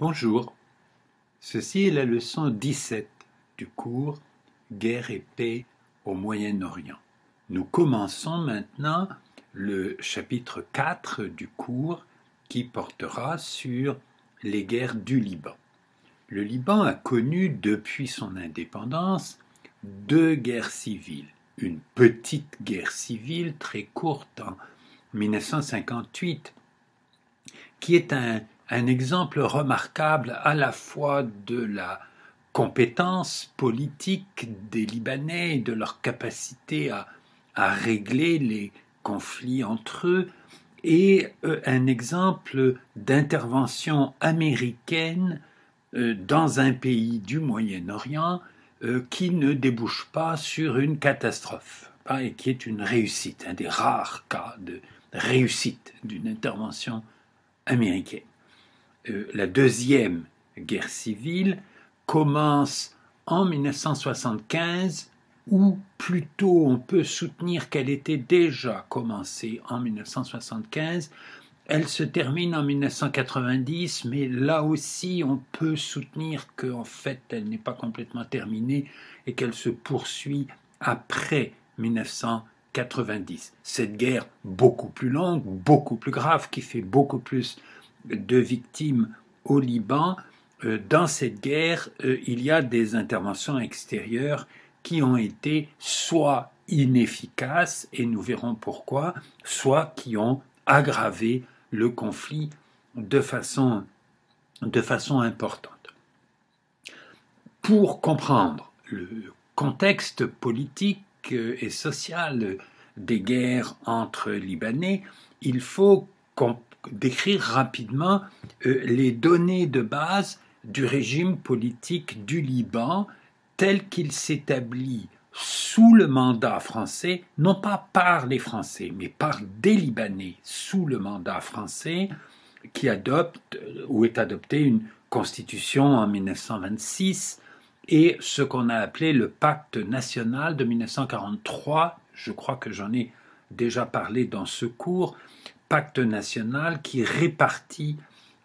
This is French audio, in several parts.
Bonjour, ceci est la leçon 17 du cours Guerre et paix au Moyen-Orient. Nous commençons maintenant le chapitre 4 du cours qui portera sur les guerres du Liban. Le Liban a connu depuis son indépendance deux guerres civiles. Une petite guerre civile très courte en 1958 qui est un exemple remarquable à la fois de la compétence politique des Libanais et de leur capacité à régler les conflits entre eux, et un exemple d'intervention américaine dans un pays du Moyen-Orient qui ne débouche pas sur une catastrophe, et qui est une réussite, un des rares cas de réussite d'une intervention américaine. La deuxième guerre civile commence en 1975, ou plutôt on peut soutenir qu'elle était déjà commencée en 1975. Elle se termine en 1990, mais là aussi on peut soutenir qu'en fait elle n'est pas complètement terminée et qu'elle se poursuit après 1990. Cette guerre beaucoup plus longue, beaucoup plus grave, qui fait beaucoup plus de victimes au Liban, dans cette guerre, il y a des interventions extérieures qui ont été soit inefficaces, et nous verrons pourquoi, soit qui ont aggravé le conflit de façon importante. Pour comprendre le contexte politique et social des guerres entre Libanais, il faut décrire rapidement les données de base du régime politique du Liban tel qu'il s'établit sous le mandat français, non pas par les Français, mais par des Libanais sous le mandat français, qui adopte ou est adoptée une constitution en 1926 et ce qu'on a appelé le pacte national de 1943. Je crois que j'en ai déjà parlé dans ce cours. Pacte national qui répartit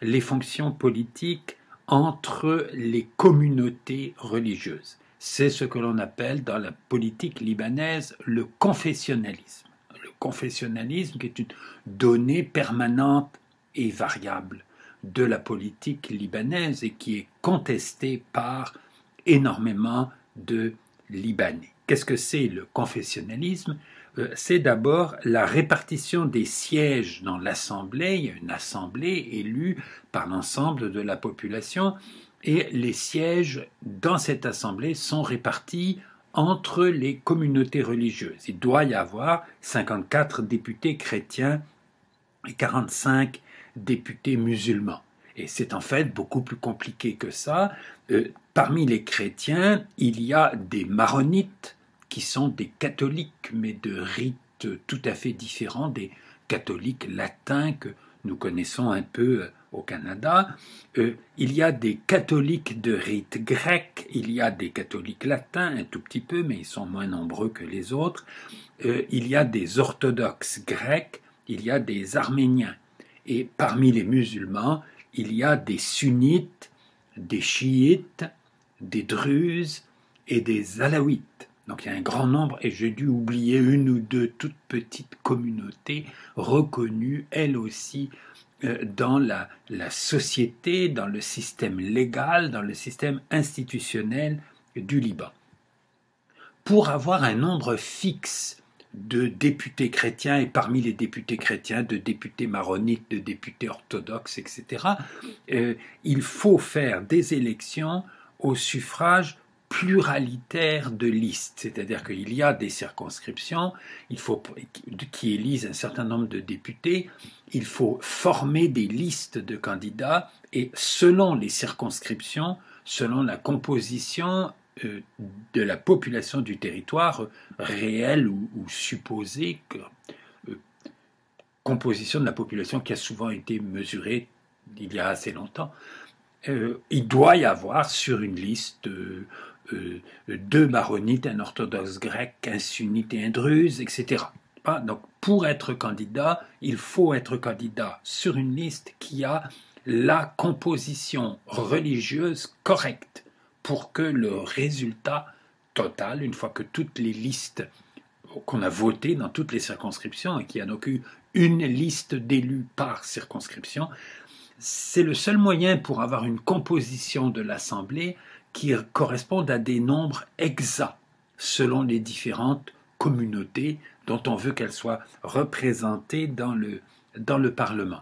les fonctions politiques entre les communautés religieuses. C'est ce que l'on appelle dans la politique libanaise le confessionnalisme. Le confessionnalisme qui est une donnée permanente et variable de la politique libanaise et qui est contestée par énormément de Libanais. Qu'est-ce que c'est le confessionnalisme ? C'est d'abord la répartition des sièges dans l'Assemblée. Il y a une assemblée élue par l'ensemble de la population et les sièges dans cette assemblée sont répartis entre les communautés religieuses. Il doit y avoir 54 députés chrétiens et 45 députés musulmans. Et c'est en fait beaucoup plus compliqué que ça. Parmi les chrétiens, il y a des maronites, qui sont des catholiques, mais de rites tout à fait différents des catholiques latins que nous connaissons un peu au Canada. Il y a des catholiques de rite grec, il y a des catholiques latins, un tout petit peu, mais ils sont moins nombreux que les autres. Il y a des orthodoxes grecs, il y a des arméniens. Et parmi les musulmans, il y a des sunnites, des chiites, des druzes et des alaouites. Donc il y a un grand nombre, et j'ai dû oublier une ou deux toutes petites communautés reconnues, elles aussi, dans la société, dans le système légal, dans le système institutionnel du Liban. Pour avoir un nombre fixe de députés chrétiens, et parmi les députés chrétiens, de députés maronites, de députés orthodoxes, etc., il faut faire des élections au suffrage pluralitaire de listes, c'est-à-dire qu'il y a des circonscriptions qui élisent un certain nombre de députés, il faut former des listes de candidats et selon les circonscriptions, selon la composition de la population du territoire, réelle ou supposée, composition de la population qui a souvent été mesurée il y a assez longtemps, il doit y avoir sur une liste deux maronites, un orthodoxe grec, un sunnite et un druze, etc. Donc, pour être candidat, il faut être candidat sur une liste qui a la composition religieuse correcte pour que le résultat total, une fois que toutes les listes qu'on a votées dans toutes les circonscriptions et qu'il n'y en a qu'une liste d'élus par circonscription, c'est le seul moyen pour avoir une composition de l'Assemblée qui corresponde à des nombres exacts selon les différentes communautés dont on veut qu'elles soient représentées dans le Parlement.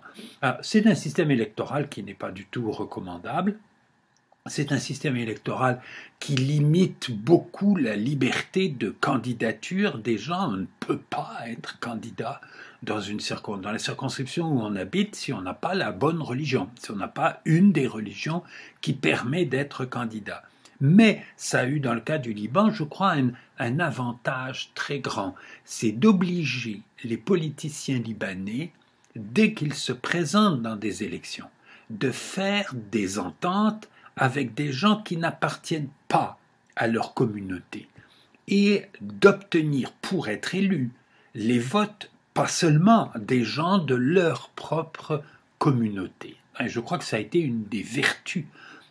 C'est un système électoral qui n'est pas du tout recommandable. C'est un système électoral qui limite beaucoup la liberté de candidature des gens. On ne peut pas être candidat dans la circonscription où on habite si on n'a pas la bonne religion, si on n'a pas une des religions qui permet d'être candidat. Mais ça a eu, dans le cas du Liban, je crois, un avantage très grand. C'est d'obliger les politiciens libanais, dès qu'ils se présentent dans des élections, de faire des ententes avec des gens qui n'appartiennent pas à leur communauté et d'obtenir pour être élus les votes, pas seulement des gens de leur propre communauté. Et je crois que ça a été une des vertus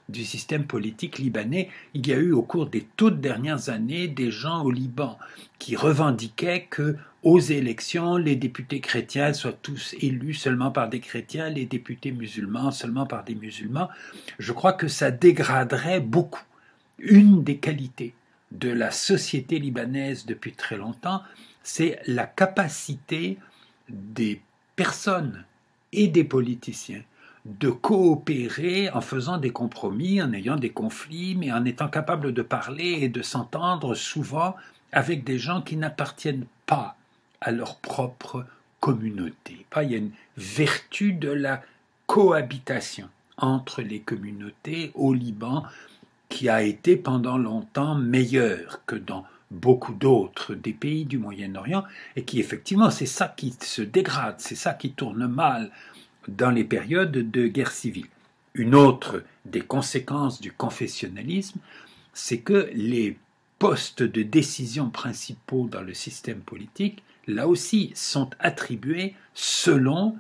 du système politique libanais. Il y a eu au cours des toutes dernières années des gens au Liban qui revendiquaient que aux élections, les députés chrétiens soient tous élus seulement par des chrétiens, les députés musulmans seulement par des musulmans. Je crois que ça dégraderait beaucoup. Une des qualités de la société libanaise depuis très longtemps, c'est la capacité des personnes et des politiciens de coopérer en faisant des compromis, en ayant des conflits, mais en étant capable de parler et de s'entendre souvent avec des gens qui n'appartiennent pas à leur propre communauté. Il y a une vertu de la cohabitation entre les communautés au Liban qui a été pendant longtemps meilleure que dans beaucoup d'autres des pays du Moyen-Orient et qui effectivement c'est ça qui se dégrade, c'est ça qui tourne mal dans les périodes de guerre civile. Une autre des conséquences du confessionnalisme, c'est que les postes de décision principaux dans le système politique, là aussi, sont attribués selon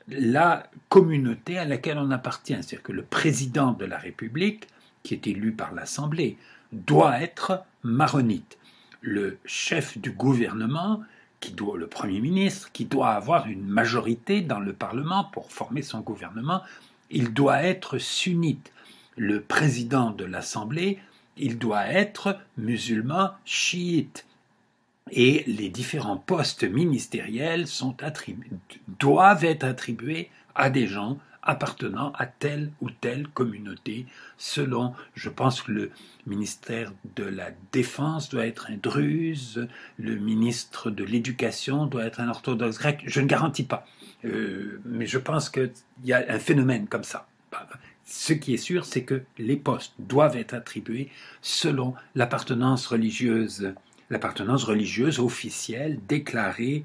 la communauté à laquelle on appartient. C'est-à-dire que le président de la République, qui est élu par l'Assemblée, doit être maronite. Le chef du gouvernement, le Premier ministre, qui doit avoir une majorité dans le Parlement pour former son gouvernement, il doit être sunnite. Le président de l'Assemblée, il doit être musulman chiite. Et les différents postes ministériels doivent être attribués à des gens appartenant à telle ou telle communauté, selon, je pense que le ministère de la Défense doit être un druze, le ministre de l'Éducation doit être un orthodoxe grec, je ne garantis pas, mais je pense qu'il y a un phénomène comme ça. Ce qui est sûr, c'est que les postes doivent être attribués selon l'appartenance religieuse officielle, déclarée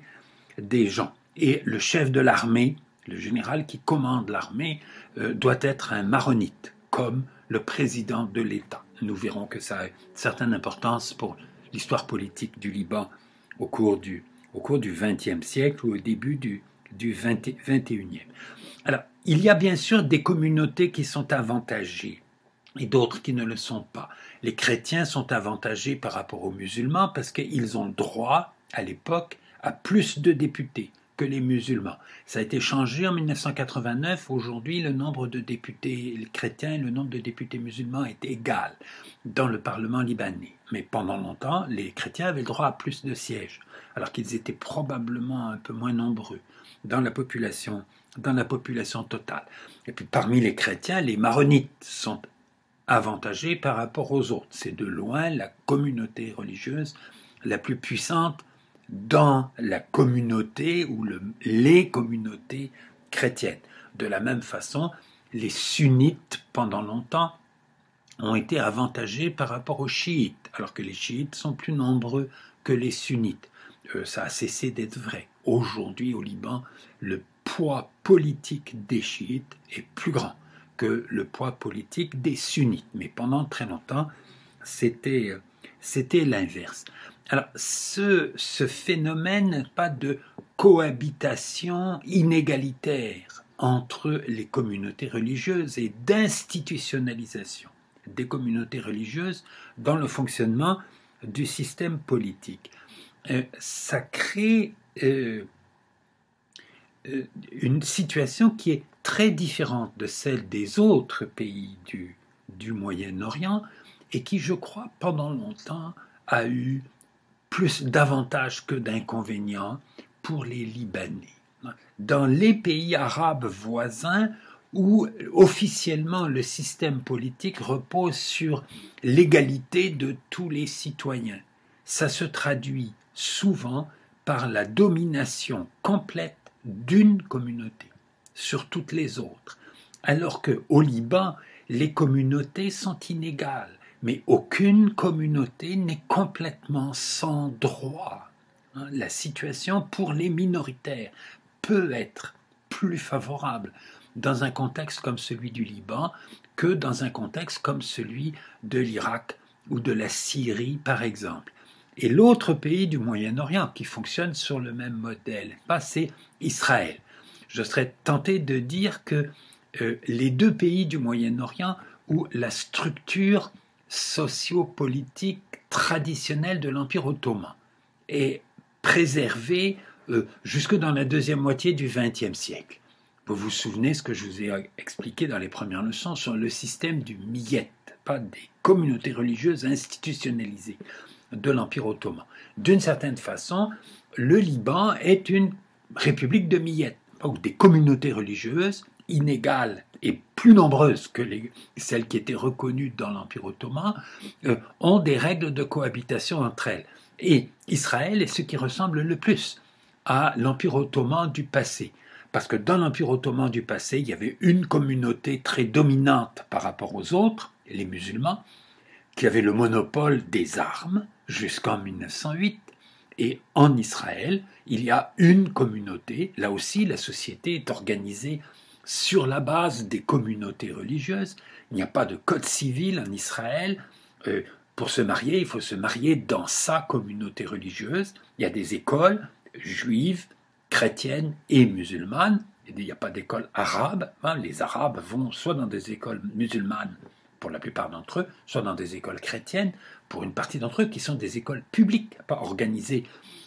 des gens. Et le chef de l'armée, le général qui commande l'armée, doit être un maronite, comme le président de l'État. Nous verrons que ça a une certaine importance pour l'histoire politique du Liban au cours du XXe siècle ou au début du XXIe. Alors, il y a bien sûr des communautés qui sont avantagées et d'autres qui ne le sont pas. Les chrétiens sont avantagés par rapport aux musulmans parce qu'ils ont droit, à l'époque, à plus de députés que les musulmans. Ça a été changé en 1989. Aujourd'hui, le nombre de députés chrétiens et le nombre de députés musulmans est égal dans le Parlement libanais. Mais pendant longtemps, les chrétiens avaient le droit à plus de sièges, alors qu'ils étaient probablement un peu moins nombreux dans la population totale. Et puis parmi les chrétiens, les maronites sont avantagés par rapport aux autres. C'est de loin la communauté religieuse la plus puissante dans la communauté ou les communautés chrétiennes. De la même façon, les sunnites, pendant longtemps, ont été avantagés par rapport aux chiites, alors que les chiites sont plus nombreux que les sunnites. Ça a cessé d'être vrai. Aujourd'hui, au Liban, le poids politique des chiites est plus grand que le poids politique des sunnites. Mais pendant très longtemps, c'était l'inverse. Alors, ce phénomène, pas de cohabitation inégalitaire entre les communautés religieuses et d'institutionnalisation des communautés religieuses dans le fonctionnement du système politique. Ça crée une situation qui est très différente de celle des autres pays du Moyen-Orient et qui, je crois, pendant longtemps a eu plus d'avantages que d'inconvénients pour les Libanais. Dans les pays arabes voisins, où officiellement le système politique repose sur l'égalité de tous les citoyens, ça se traduit souvent par la domination complète d'une communauté sur toutes les autres, alors qu'au Liban, les communautés sont inégales, mais aucune communauté n'est complètement sans droit. La situation pour les minoritaires peut être plus favorable dans un contexte comme celui du Liban que dans un contexte comme celui de l'Irak ou de la Syrie, par exemple. Et l'autre pays du Moyen-Orient qui fonctionne sur le même modèle, c'est Israël. Je serais tenté de dire que les deux pays du Moyen-Orient où la structure sociopolitique traditionnelle de l'Empire ottoman est préservée jusque dans la deuxième moitié du XXe siècle. Vous vous souvenez ce que je vous ai expliqué dans les premières leçons sur le système du millet, pas des communautés religieuses institutionnalisées de l'Empire ottoman. D'une certaine façon, le Liban est une république de millet, où des communautés religieuses inégales et plus nombreuses que celles qui étaient reconnues dans l'Empire ottoman, ont des règles de cohabitation entre elles. Et Israël est ce qui ressemble le plus à l'Empire ottoman du passé. Parce que dans l'Empire ottoman du passé, il y avait une communauté très dominante par rapport aux autres, les musulmans, qui avait le monopole des armes jusqu'en 1908. Et en Israël, il y a une communauté. Là aussi, la société est organisée sur la base des communautés religieuses. Il n'y a pas de code civil en Israël. Pour se marier, il faut se marier dans sa communauté religieuse. Il y a des écoles juives, chrétiennes et musulmanes. Il n'y a pas d'école arabe. Les Arabes vont soit dans des écoles musulmanes, pour la plupart d'entre eux, soit dans des écoles chrétiennes, pour une partie d'entre eux qui sont des écoles publiques, pas organisées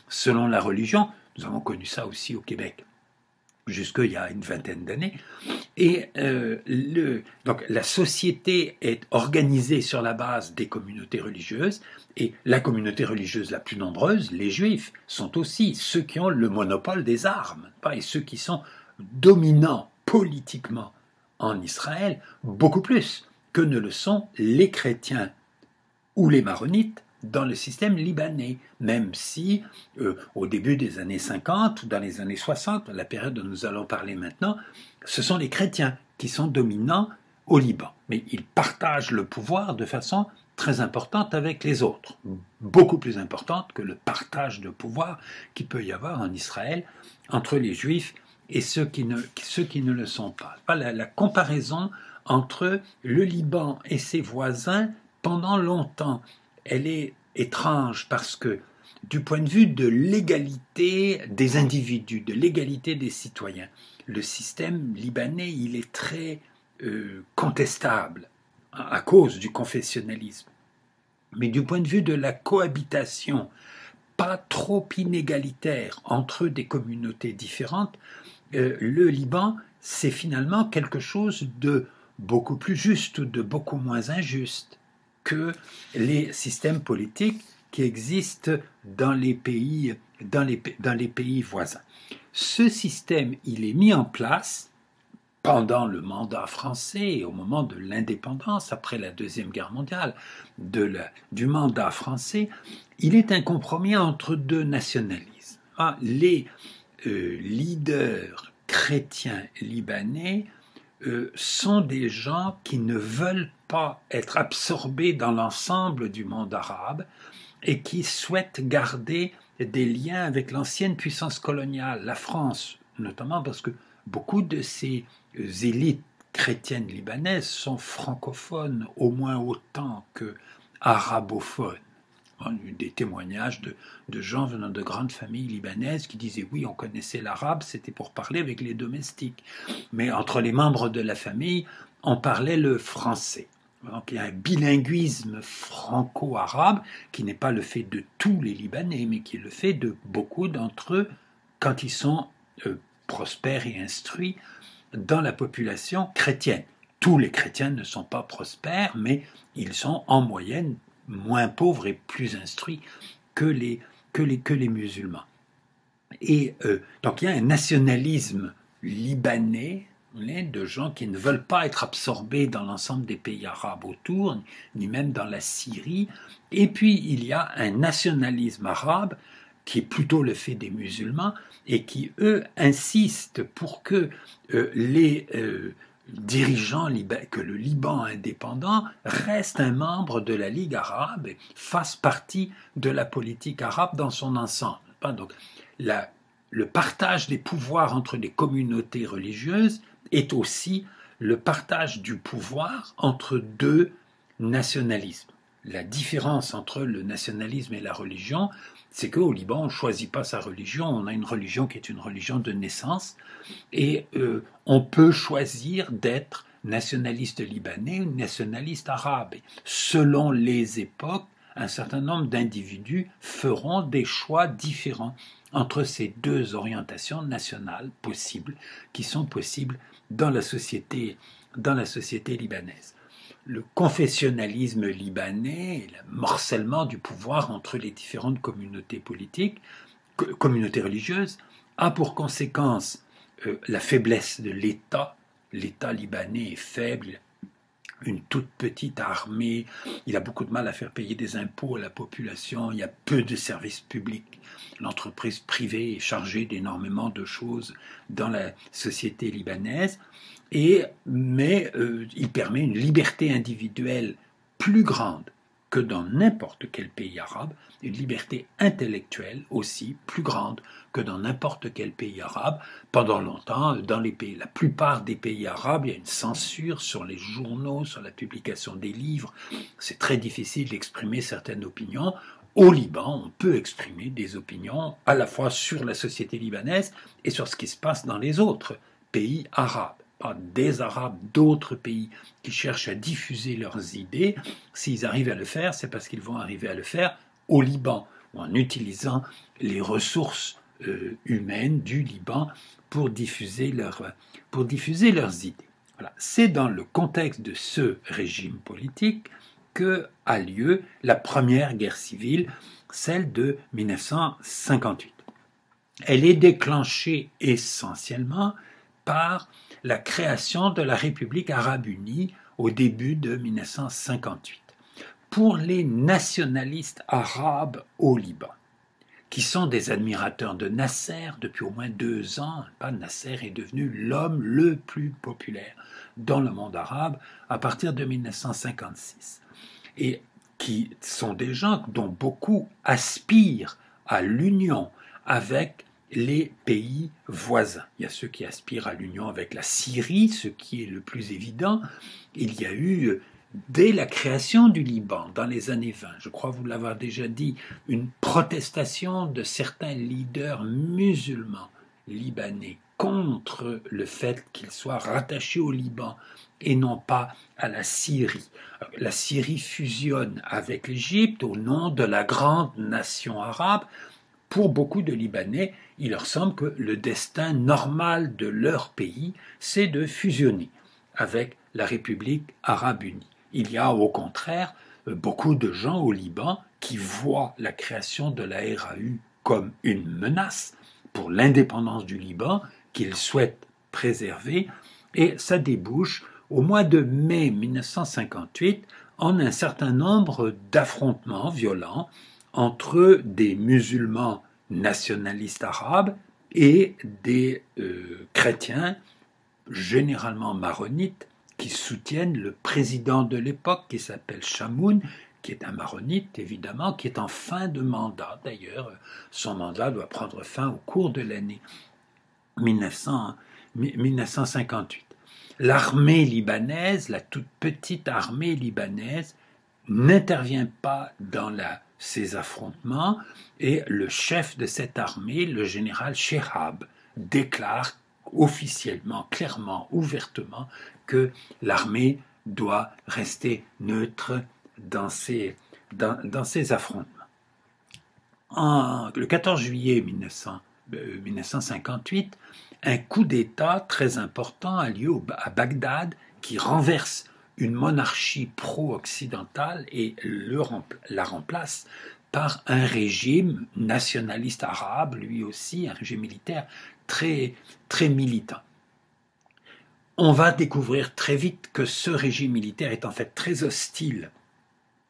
selon la religion. Nous avons connu ça aussi au Québec, jusqu'il y a une vingtaine d'années. Et donc la société est organisée sur la base des communautés religieuses, et la communauté religieuse la plus nombreuse, les Juifs, sont aussi ceux qui ont le monopole des armes, et ceux qui sont dominants politiquement en Israël, beaucoup plus que ne le sont les chrétiens ou les maronites dans le système libanais, même si au début des années 50 ou dans les années 60, la période dont nous allons parler maintenant, ce sont les chrétiens qui sont dominants au Liban. Mais ils partagent le pouvoir de façon très importante avec les autres, beaucoup plus importante que le partage de pouvoir qu'il peut y avoir en Israël entre les Juifs et ceux qui ne le sont pas. La comparaison entre le Liban et ses voisins, pendant longtemps, elle est étrange parce que du point de vue de l'égalité des individus, de l'égalité des citoyens, le système libanais, il est très contestable à cause du confessionnalisme. Mais du point de vue de la cohabitation, pas trop inégalitaire entre des communautés différentes, le Liban, c'est finalement quelque chose de beaucoup plus juste, de beaucoup moins injuste que les systèmes politiques qui existent dans les pays voisins. Ce système, il est mis en place pendant le mandat français et au moment de l'indépendance, après la Deuxième Guerre mondiale, du mandat français. Il est un compromis entre deux nationalismes. Les leaders chrétiens libanais sont des gens qui ne veulent pas être absorbés dans l'ensemble du monde arabe et qui souhaitent garder des liens avec l'ancienne puissance coloniale, la France, notamment parce que beaucoup de ces élites chrétiennes libanaises sont francophones au moins autant que arabophones. Des témoignages de gens venant de grandes familles libanaises qui disaient oui, on connaissait l'arabe, c'était pour parler avec les domestiques. Mais entre les membres de la famille, on parlait le français. Donc il y a un bilinguisme franco-arabe qui n'est pas le fait de tous les Libanais, mais qui est le fait de beaucoup d'entre eux quand ils sont prospères et instruits dans la population chrétienne. Tous les chrétiens ne sont pas prospères, mais ils sont en moyenne moins pauvres et plus instruits que les musulmans. Et donc il y a un nationalisme libanais de gens qui ne veulent pas être absorbés dans l'ensemble des pays arabes autour, ni même dans la Syrie. Et puis il y a un nationalisme arabe qui est plutôt le fait des musulmans et qui, eux, insistent pour que les dirigeants, que le Liban indépendant reste un membre de la Ligue arabe et fasse partie de la politique arabe dans son ensemble. Donc, le partage des pouvoirs entre les communautés religieuses est aussi le partage du pouvoir entre deux nationalismes. La différence entre le nationalisme et la religion, c'est qu'au Liban, on ne choisit pas sa religion, on a une religion qui est une religion de naissance, et on peut choisir d'être nationaliste libanais ou nationaliste arabe. Et selon les époques, un certain nombre d'individus feront des choix différents entre ces deux orientations nationales possibles, qui sont possibles dans la société libanaise. Le confessionnalisme libanais, le morcellement du pouvoir entre les différentes communautés politiques, communautés religieuses, a pour conséquence la faiblesse de l'État. L'État libanais est faible, une toute petite armée, il a beaucoup de mal à faire payer des impôts à la population, il y a peu de services publics. L'entreprise privée est chargée d'énormément de choses dans la société libanaise, mais il permet une liberté individuelle plus grande que dans n'importe quel pays arabe, une liberté intellectuelle aussi plus grande que dans n'importe quel pays arabe. Pendant longtemps, dans la plupart des pays arabes, il y a une censure sur les journaux, sur la publication des livres. C'est très difficile d'exprimer certaines opinions. Au Liban, on peut exprimer des opinions à la fois sur la société libanaise et sur ce qui se passe dans les autres pays arabes. Pas des Arabes d'autres pays qui cherchent à diffuser leurs idées. S'ils arrivent à le faire, c'est parce qu'ils vont arriver à le faire au Liban, ou en utilisant les ressources humaines du Liban pour diffuser leurs idées. Voilà. C'est dans le contexte de ce régime politique que a lieu la première guerre civile, celle de 1958. Elle est déclenchée essentiellement par la création de la République arabe unie au début de 1958. Pour les nationalistes arabes au Liban, qui sont des admirateurs de Nasser depuis au moins 2 ans, Nasser est devenu l'homme le plus populaire dans le monde arabe à partir de 1956, et qui sont des gens dont beaucoup aspirent à l'union avec les pays voisins. Il y a ceux qui aspirent à l'union avec la Syrie, ce qui est le plus évident. Il y a eu, dès la création du Liban, dans les années 20, je crois vous l'avoir déjà dit, une protestation de certains leaders musulmans libanais contre le fait qu'ils soient rattachés au Liban et non pas à la Syrie. La Syrie fusionne avec l'Égypte au nom de la grande nation arabe. Pour beaucoup de Libanais, il leur semble que le destin normal de leur pays, c'est de fusionner avec la République arabe unie. Il y a au contraire beaucoup de gens au Liban qui voient la création de la RAU comme une menace pour l'indépendance du Liban qu'ils souhaitent préserver, et ça débouche au mois de mai 1958 en un certain nombre d'affrontements violents entre des musulmans nationalistes arabes et des chrétiens, généralement maronites, qui soutiennent le président de l'époque, qui s'appelle Chamoun, qui est un maronite, évidemment, qui est en fin de mandat. D'ailleurs, son mandat doit prendre fin au cours de l'année 1958. L'armée libanaise, la toute petite armée libanaise, n'intervient pas dans la ces affrontements et le chef de cette armée, le général Shehab, déclare officiellement, clairement, ouvertement que l'armée doit rester neutre dans ces affrontements. Le 14 juillet 1958, un coup d'État très important a lieu à Bagdad qui renverse une monarchie pro-occidentale et la remplace par un régime nationaliste arabe, lui aussi, un régime militaire très, très militant. On va découvrir très vite que ce régime militaire est en fait très hostile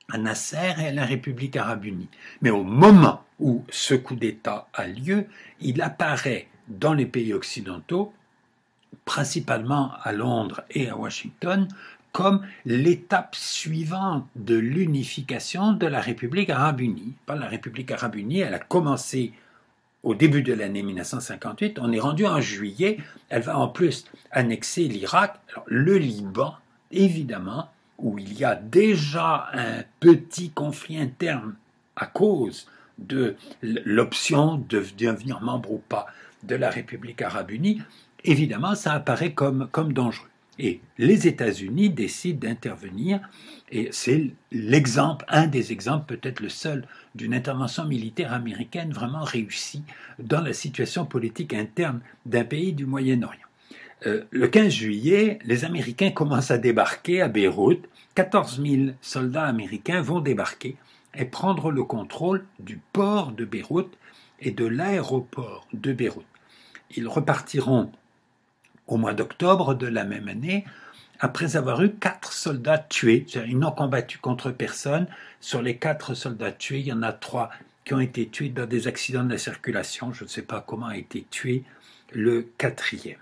à Nasser et à la République arabe unie. Mais au moment où ce coup d'État a lieu, il apparaît dans les pays occidentaux, principalement à Londres et à Washington, comme l'étape suivante de l'unification de la République arabe unie. La République arabe unie, elle a commencé au début de l'année 1958, on est rendu en juillet, elle va en plus annexer l'Irak, le Liban, évidemment, où il y a déjà un petit conflit interne à cause de l'option de devenir membre ou pas de la République arabe unie, évidemment, ça apparaît comme dangereux. Et les États-Unis décident d'intervenir, et c'est l'exemple, un des exemples, peut-être le seul, d'une intervention militaire américaine vraiment réussie dans la situation politique interne d'un pays du Moyen-Orient. Le 15 juillet, les Américains commencent à débarquer à Beyrouth. 14 000 soldats américains vont débarquer et prendre le contrôle du port de Beyrouth et de l'aéroport de Beyrouth. Ils repartiront au mois d'octobre de la même année, après avoir eu 4 soldats tués. Ils n'ont combattu contre personne. Sur les 4 soldats tués, il y en a 3 qui ont été tués dans des accidents de la circulation. Je ne sais pas comment a été tué le 4e.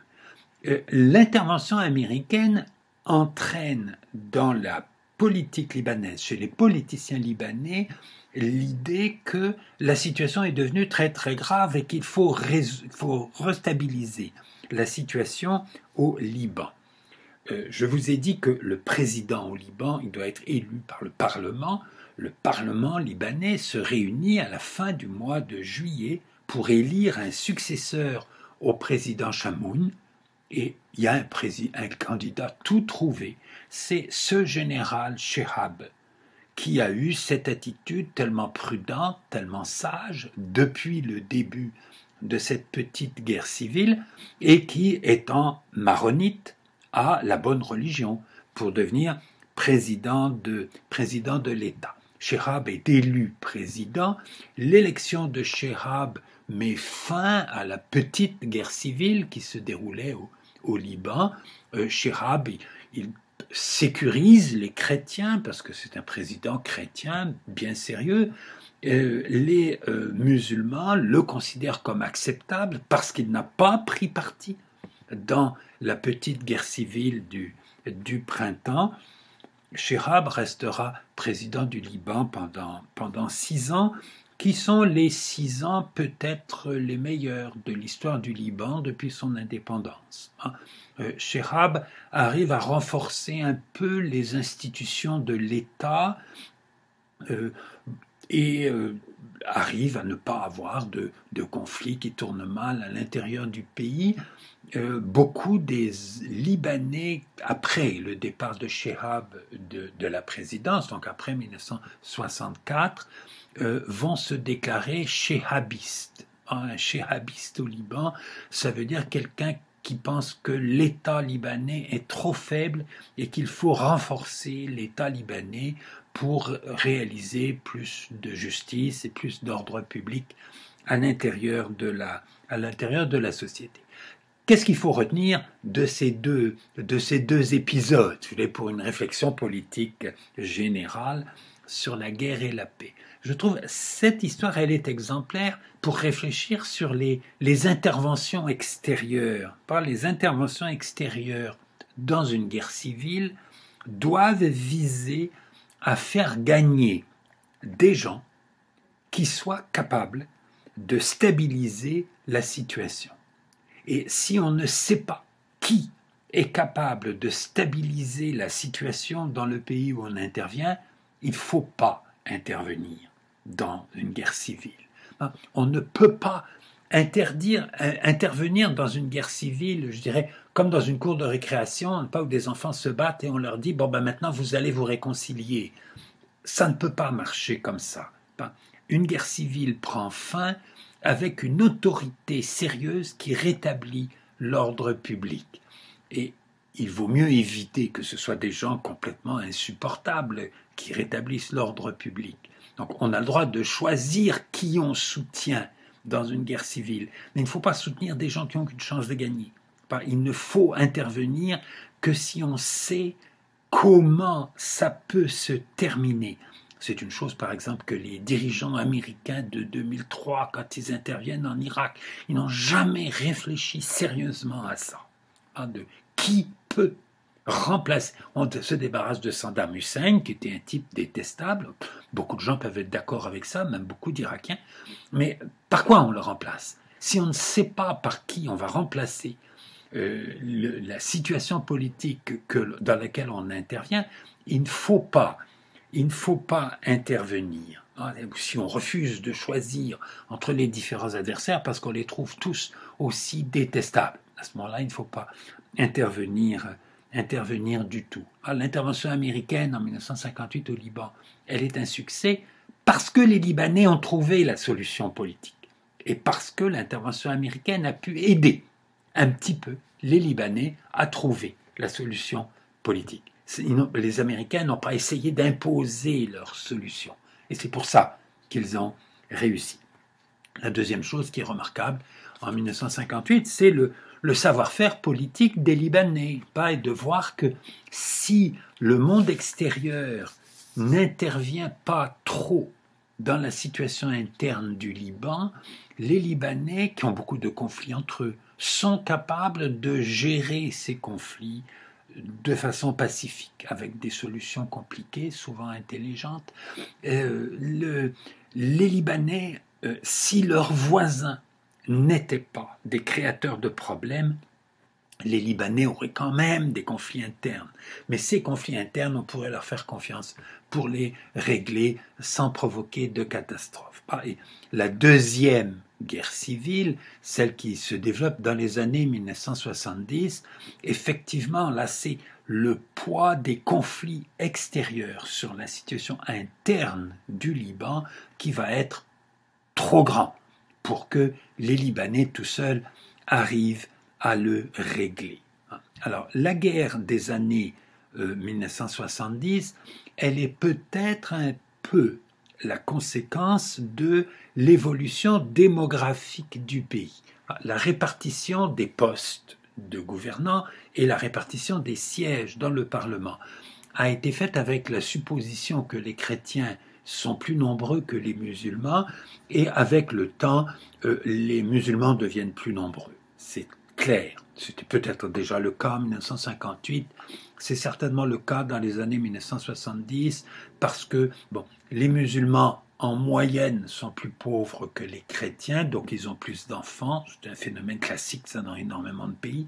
L'intervention américaine entraîne dans la politique libanaise, chez les politiciens libanais, l'idée que la situation est devenue très très grave et qu'il faut restabiliser la situation au Liban. Je vous ai dit que le président au Liban, il doit être élu par le Parlement. Le Parlement libanais se réunit à la fin du mois de juillet pour élire un successeur au président Chamoun. Et il y a un candidat tout trouvé, c'est ce général Shehab, qui a eu cette attitude tellement prudente, tellement sage, depuis le début de cette petite guerre civile, et qui, étant maronite, a la bonne religion pour devenir président de l'État. Shehab est élu président. L'élection de Shehab met fin à la petite guerre civile qui se déroulait au Liban. Shehab, il sécurise les chrétiens, parce que c'est un président chrétien bien sérieux. Les musulmans le considèrent comme acceptable parce qu'il n'a pas pris parti dans la petite guerre civile du printemps. Shehab restera président du Liban pendant 6 ans, qui sont les 6 ans peut-être les meilleurs de l'histoire du Liban depuis son indépendance. Shehab arrive à renforcer un peu les institutions de l'État et arrive à ne pas avoir de conflits qui tournent mal à l'intérieur du pays. Beaucoup des Libanais, après le départ de Shehab de la présidence, donc après 1964, vont se déclarer shehabistes. Un shehabiste au Liban, ça veut dire quelqu'un qui pense que l'État libanais est trop faible et qu'il faut renforcer l'État libanais pour réaliser plus de justice et plus d'ordre public à l'intérieur de la société. Qu'est-ce qu'il faut retenir de ces deux épisodes, pour une réflexion politique générale sur la guerre et la paix? Je trouve cette histoire, elle est exemplaire pour réfléchir sur les interventions extérieures. Les interventions extérieures dans une guerre civile doivent viser à faire gagner des gens qui soient capables de stabiliser la situation. Et si on ne sait pas qui est capable de stabiliser la situation dans le pays où on intervient, il ne faut pas intervenir. dans une guerre civile. On ne peut pas intervenir dans une guerre civile, je dirais, comme dans une cour de récréation, pas où des enfants se battent et on leur dit bon ben maintenant vous allez vous réconcilier. Ça ne peut pas marcher comme ça. Une guerre civile prend fin avec une autorité sérieuse qui rétablit l'ordre public. Et il vaut mieux éviter que ce soit des gens complètement insupportables qui rétablissent l'ordre public. Donc on a le droit de choisir qui on soutient dans une guerre civile, mais il ne faut pas soutenir des gens qui n'ont qu'une chance de gagner. Il ne faut intervenir que si on sait comment ça peut se terminer. C'est une chose, par exemple, que les dirigeants américains de 2003, quand ils interviennent en Irak, ils n'ont jamais réfléchi sérieusement à ça. De qui peut remplacer. On se débarrasse de Saddam Hussein, qui était un type détestable. Beaucoup de gens peuvent être d'accord avec ça, même beaucoup d'Irakiens. Mais par quoi on le remplace? Si on ne sait pas par qui on va remplacer la situation politique dans laquelle on intervient, il ne faut pas intervenir. Si on refuse de choisir entre les différents adversaires parce qu'on les trouve tous aussi détestables, à ce moment-là, il ne faut pas intervenir du tout. L'intervention américaine en 1958 au Liban, elle est un succès parce que les Libanais ont trouvé la solution politique et parce que l'intervention américaine a pu aider un petit peu les Libanais à trouver la solution politique. Les Américains n'ont pas essayé d'imposer leur solution. Et c'est pour ça qu'ils ont réussi. La deuxième chose qui est remarquable en 1958, c'est le savoir-faire politique des Libanais. Et de voir que si le monde extérieur n'intervient pas trop dans la situation interne du Liban, les Libanais, qui ont beaucoup de conflits entre eux, sont capables de gérer ces conflits de façon pacifique, avec des solutions compliquées, souvent intelligentes. Les Libanais, si leurs voisins n'étaient pas des créateurs de problèmes, les Libanais auraient quand même des conflits internes. Mais ces conflits internes, on pourrait leur faire confiance pour les régler sans provoquer de catastrophe. Et la deuxième guerre civile, celle qui se développe dans les années 1970, effectivement, là, c'est le poids des conflits extérieurs sur la situation interne du Liban qui va être trop grand pour que les Libanais tout seuls arrivent à le régler. Alors, la guerre des années 1970, elle est peut-être un peu la conséquence de l'évolution démographique du pays. La répartition des postes de gouvernants et la répartition des sièges dans le Parlement a été faite avec la supposition que les chrétiens sont plus nombreux que les musulmans et avec le temps, les musulmans deviennent plus nombreux. C'est clair. C'était peut-être déjà le cas en 1958, c'est certainement le cas dans les années 1970, parce que les musulmans en moyenne sont plus pauvres que les chrétiens, donc ils ont plus d'enfants, c'est un phénomène classique ça dans énormément de pays,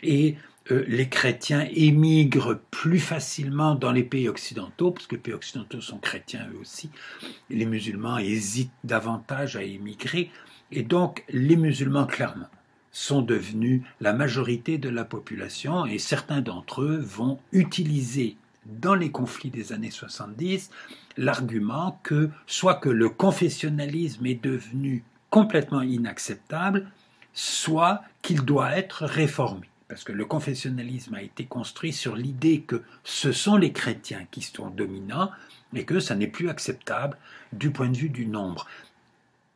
et les chrétiens émigrent plus facilement dans les pays occidentaux, parce que les pays occidentaux sont chrétiens eux aussi, et les musulmans hésitent davantage à émigrer, et donc les musulmans clairement sont devenus la majorité de la population et certains d'entre eux vont utiliser dans les conflits des années 70 l'argument que soit que le confessionnalisme est devenu complètement inacceptable, soit qu'il doit être réformé. Parce que le confessionnalisme a été construit sur l'idée que ce sont les chrétiens qui sont dominants et que ça n'est plus acceptable du point de vue du nombre.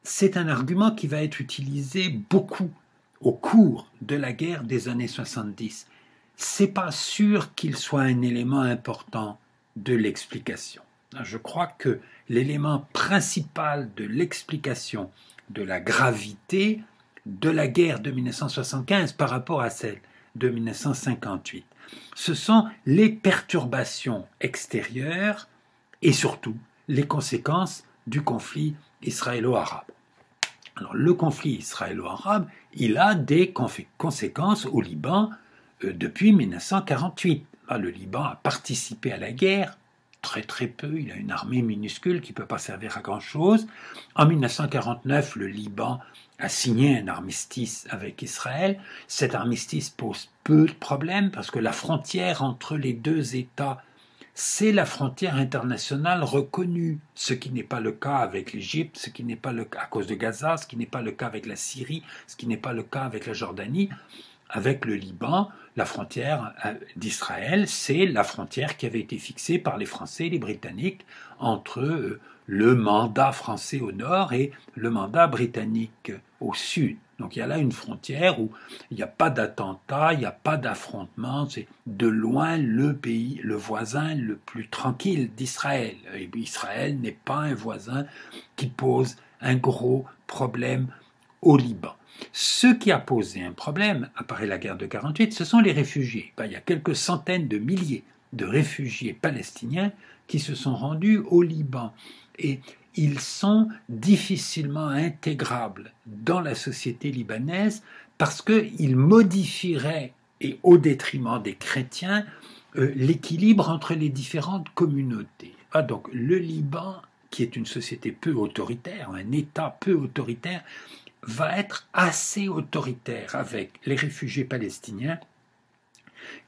C'est un argument qui va être utilisé beaucoup au cours de la guerre des années 70, c'est pas sûr qu'il soit un élément important de l'explication. Je crois que l'élément principal de l'explication de la gravité de la guerre de 1975 par rapport à celle de 1958, ce sont les perturbations extérieures et surtout les conséquences du conflit israélo-arabe. Alors, le conflit israélo-arabe, il a des conséquences au Liban depuis 1948. Le Liban a participé à la guerre très très peu, il a une armée minuscule qui ne peut pas servir à grand-chose. En 1949, le Liban a signé un armistice avec Israël. Cet armistice pose peu de problèmes parce que la frontière entre les deux États, c'est la frontière internationale reconnue, ce qui n'est pas le cas avec l'Égypte, ce qui n'est pas le cas à cause de Gaza, ce qui n'est pas le cas avec la Syrie, ce qui n'est pas le cas avec la Jordanie. Avec le Liban, la frontière d'Israël, c'est la frontière qui avait été fixée par les Français et les Britanniques entre le mandat français au nord et le mandat britannique au sud. Donc il y a là une frontière où il n'y a pas d'attentat, il n'y a pas d'affrontement, c'est de loin le pays, le voisin le plus tranquille d'Israël. Et Israël n'est pas un voisin qui pose un gros problème au Liban. Ce qui a posé un problème, après la guerre de 48, ce sont les réfugiés. Il y a quelques centaines de milliers de réfugiés palestiniens qui se sont rendus au Liban. Et ils sont difficilement intégrables dans la société libanaise parce qu'ils modifieraient, et au détriment des chrétiens, l'équilibre entre les différentes communautés. Donc le Liban, qui est une société peu autoritaire, un État peu autoritaire, va être assez autoritaire avec les réfugiés palestiniens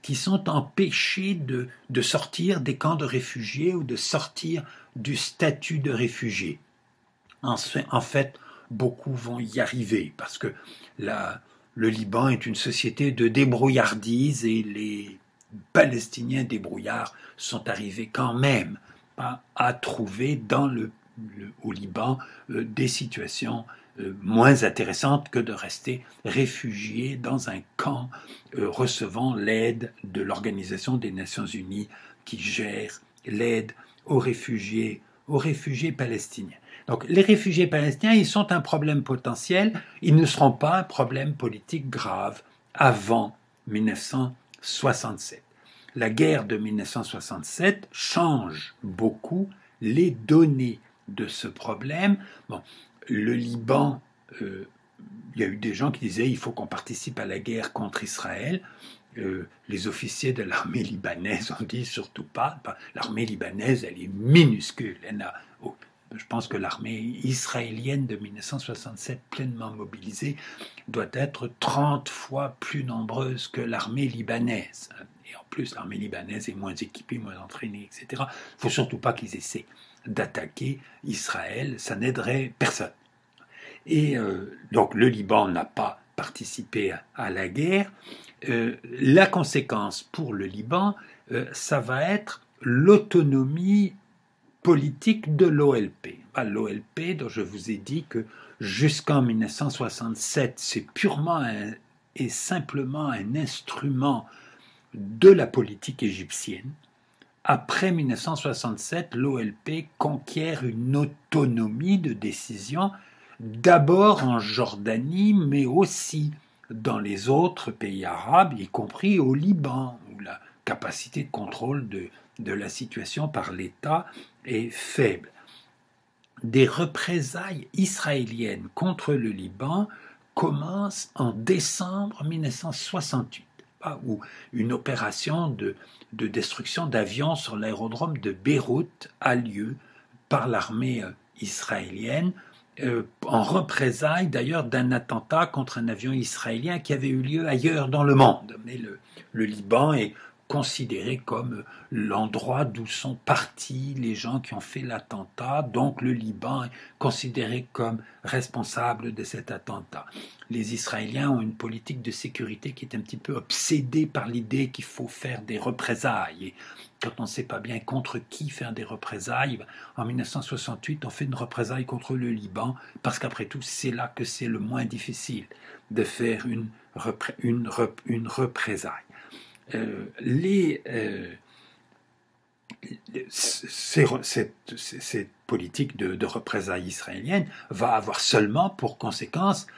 qui sont empêchés de sortir des camps de réfugiés ou de sortir du statut de réfugiés. En fait, beaucoup vont y arriver parce que le Liban est une société de débrouillardise et les Palestiniens débrouillards sont arrivés quand même à trouver au Liban des situations moins intéressante que de rester réfugié dans un camp recevant l'aide de l'Organisation des Nations Unies qui gère l'aide aux réfugiés palestiniens. Donc les réfugiés palestiniens, ils sont un problème potentiel, ils ne seront pas un problème politique grave avant 1967. La guerre de 1967 change beaucoup les données de ce problème. Bon, le Liban, il y a eu des gens qui disaient il faut qu'on participe à la guerre contre Israël. Les officiers de l'armée libanaise ont dit surtout pas. L'armée libanaise, elle est minuscule. Je pense que l'armée israélienne de 1967 pleinement mobilisée doit être 30 fois plus nombreuse que l'armée libanaise. Et en plus, l'armée libanaise est moins équipée, moins entraînée, etc. Il ne faut surtout pas qu'ils essaient d'attaquer Israël, ça n'aiderait personne. Et donc le Liban n'a pas participé à la guerre. La conséquence pour le Liban, ça va être l'autonomie politique de l'OLP. L'OLP, dont je vous ai dit que jusqu'en 1967, c'est purement et simplement un instrument de la politique égyptienne. Après 1967, l'OLP conquiert une autonomie de décision, d'abord en Jordanie, mais aussi dans les autres pays arabes, y compris au Liban, où la capacité de contrôle de la situation par l'État est faible. Des représailles israéliennes contre le Liban commencent en décembre 1968. Où une opération de destruction d'avions sur l'aérodrome de Beyrouth a lieu par l'armée israélienne, en représailles d'ailleurs d'un attentat contre un avion israélien qui avait eu lieu ailleurs dans le monde. Mais le Liban est considéré comme l'endroit d'où sont partis les gens qui ont fait l'attentat, donc le Liban est considéré comme responsable de cet attentat. Les Israéliens ont une politique de sécurité qui est un petit peu obsédée par l'idée qu'il faut faire des représailles. Et quand on ne sait pas bien contre qui faire des représailles, en 1968, on fait une représaille contre le Liban, parce qu'après tout, c'est là que c'est le moins difficile de faire une représaille. Cette politique de représailles israélienne va avoir seulement pour conséquence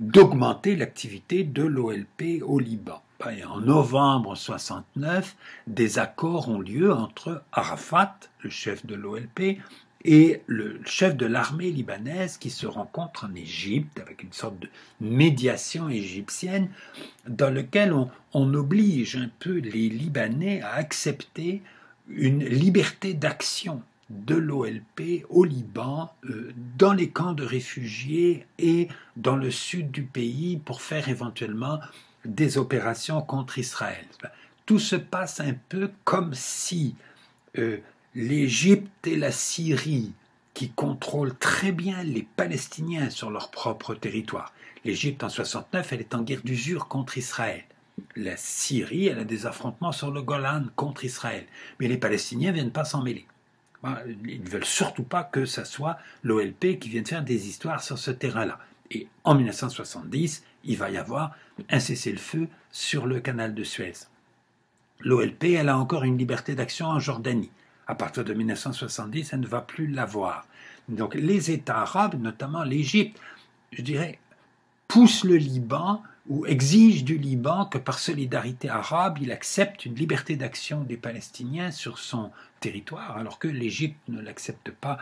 d'augmenter l'activité de l'OLP au Liban. Et en novembre 1969, des accords ont lieu entre Arafat, le chef de l'OLP, et le chef de l'armée libanaise qui se rencontre en Égypte avec une sorte de médiation égyptienne dans lequel on oblige un peu les Libanais à accepter une liberté d'action de l'OLP au Liban, dans les camps de réfugiés et dans le sud du pays pour faire éventuellement des opérations contre Israël. Tout se passe un peu comme si l'Égypte et la Syrie, qui contrôlent très bien les Palestiniens sur leur propre territoire. L'Égypte en 69, elle est en guerre d'usure contre Israël. La Syrie, elle a des affrontements sur le Golan contre Israël. Mais les Palestiniens ne viennent pas s'en mêler. Ils ne veulent surtout pas que ce soit l'OLP qui vienne faire des histoires sur ce terrain-là. Et en 1970, il va y avoir un cessez-le-feu sur le canal de Suez. L'OLP, elle a encore une liberté d'action en Jordanie. À partir de 1970, elle ne va plus l'avoir. Donc les États arabes, notamment l'Égypte, je dirais, poussent le Liban ou exigent du Liban que par solidarité arabe, il accepte une liberté d'action des Palestiniens sur son territoire, alors que l'Égypte ne l'accepte pas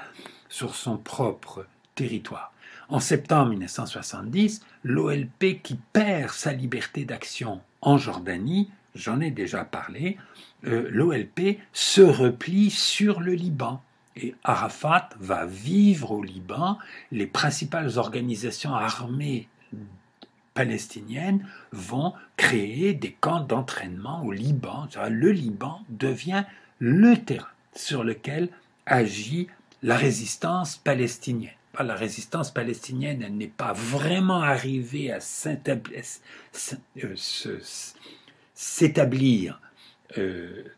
sur son propre territoire. En septembre 1970, l'OLP qui perd sa liberté d'action en Jordanie, j'en ai déjà parlé, l'OLP se replie sur le Liban. Et Arafat va vivre au Liban. Les principales organisations armées palestiniennes vont créer des camps d'entraînement au Liban. Le Liban devient le terrain sur lequel agit la résistance palestinienne. La résistance palestinienne, elle n'est pas vraiment arrivée à s'établir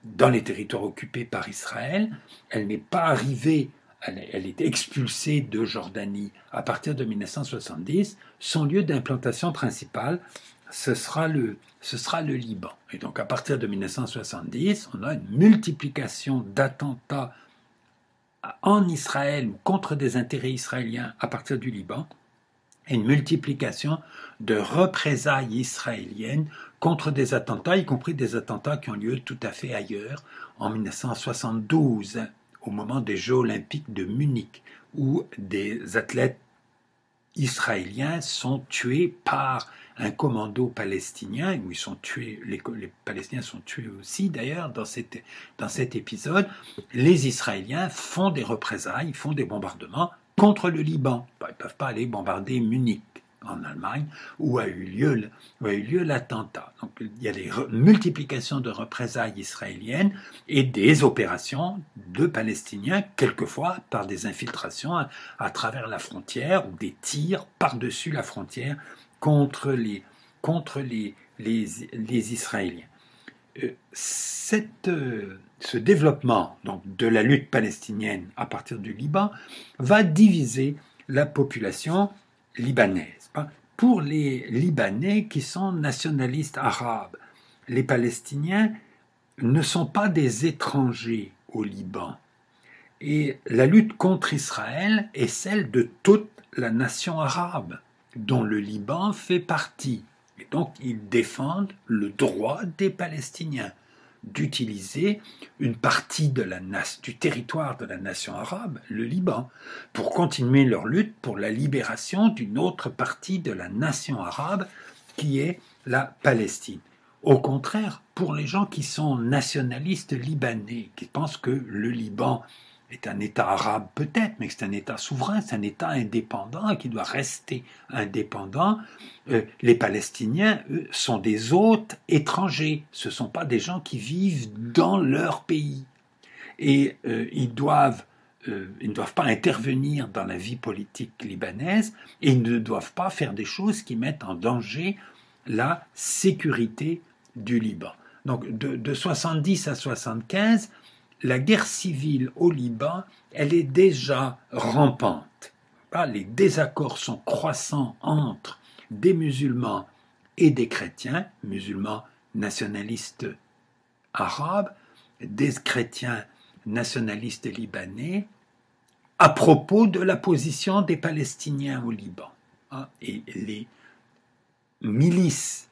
dans les territoires occupés par Israël. Elle n'est pas arrivée, elle est expulsée de Jordanie à partir de 1970. Son lieu d'implantation principal, ce sera le Liban. Et donc à partir de 1970, on a une multiplication d'attentats en Israël ou contre des intérêts israéliens à partir du Liban, et une multiplication de représailles israéliennes contre des attentats, y compris des attentats qui ont lieu tout à fait ailleurs, en 1972, au moment des Jeux olympiques de Munich, où des athlètes israéliens sont tués par un commando palestinien, où ils sont tués, les Palestiniens sont tués aussi d'ailleurs dans cet épisode. Les Israéliens font des représailles, font des bombardements contre le Liban. Ils ne peuvent pas aller bombarder Munich en Allemagne, où a eu lieu l'attentat. Donc il y a des multiplications de représailles israéliennes et des opérations de Palestiniens, quelquefois par des infiltrations à travers la frontière ou des tirs par-dessus la frontière contre les Israéliens. Ce développement donc, de la lutte palestinienne à partir du Liban va diviser la population libanaise. Pour les Libanais qui sont nationalistes arabes, les Palestiniens ne sont pas des étrangers au Liban. Et la lutte contre Israël est celle de toute la nation arabe, dont le Liban fait partie. Et donc, ils défendent le droit des Palestiniens d'utiliser une partie du territoire de la nation arabe, le Liban, pour continuer leur lutte pour la libération d'une autre partie de la nation arabe qui est la Palestine. Au contraire, pour les gens qui sont nationalistes libanais, qui pensent que le Liban est un État arabe peut-être, mais que c'est un État souverain, c'est un État indépendant et qui doit rester indépendant. Les Palestiniens, eux, sont des hôtes étrangers. Ce ne sont pas des gens qui vivent dans leur pays. Et ils ne doivent pas intervenir dans la vie politique libanaise et ils ne doivent pas faire des choses qui mettent en danger la sécurité du Liban. Donc de 70 à 75, la guerre civile au Liban, elle est déjà rampante. Les désaccords sont croissants entre des musulmans et des chrétiens, musulmans nationalistes arabes, des chrétiens nationalistes libanais, à propos de la position des Palestiniens au Liban. Et les milices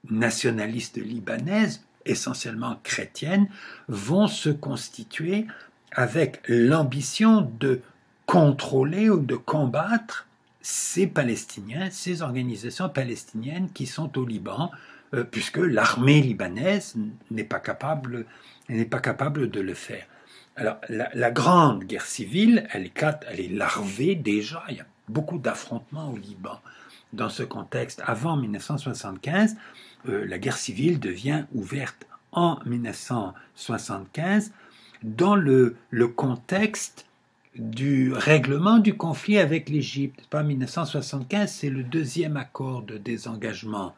nationalistes libanaises, essentiellement chrétiennes, vont se constituer avec l'ambition de contrôler ou de combattre ces Palestiniens, ces organisations palestiniennes qui sont au Liban, puisque l'armée libanaise n'est pas capable de le faire. Alors, la grande guerre civile, elle est larvée déjà, il y a beaucoup d'affrontements au Liban. Dans ce contexte, avant 1975, la guerre civile devient ouverte en 1975 dans le contexte du règlement du conflit avec l'Égypte. 1975, c'est le deuxième accord de désengagement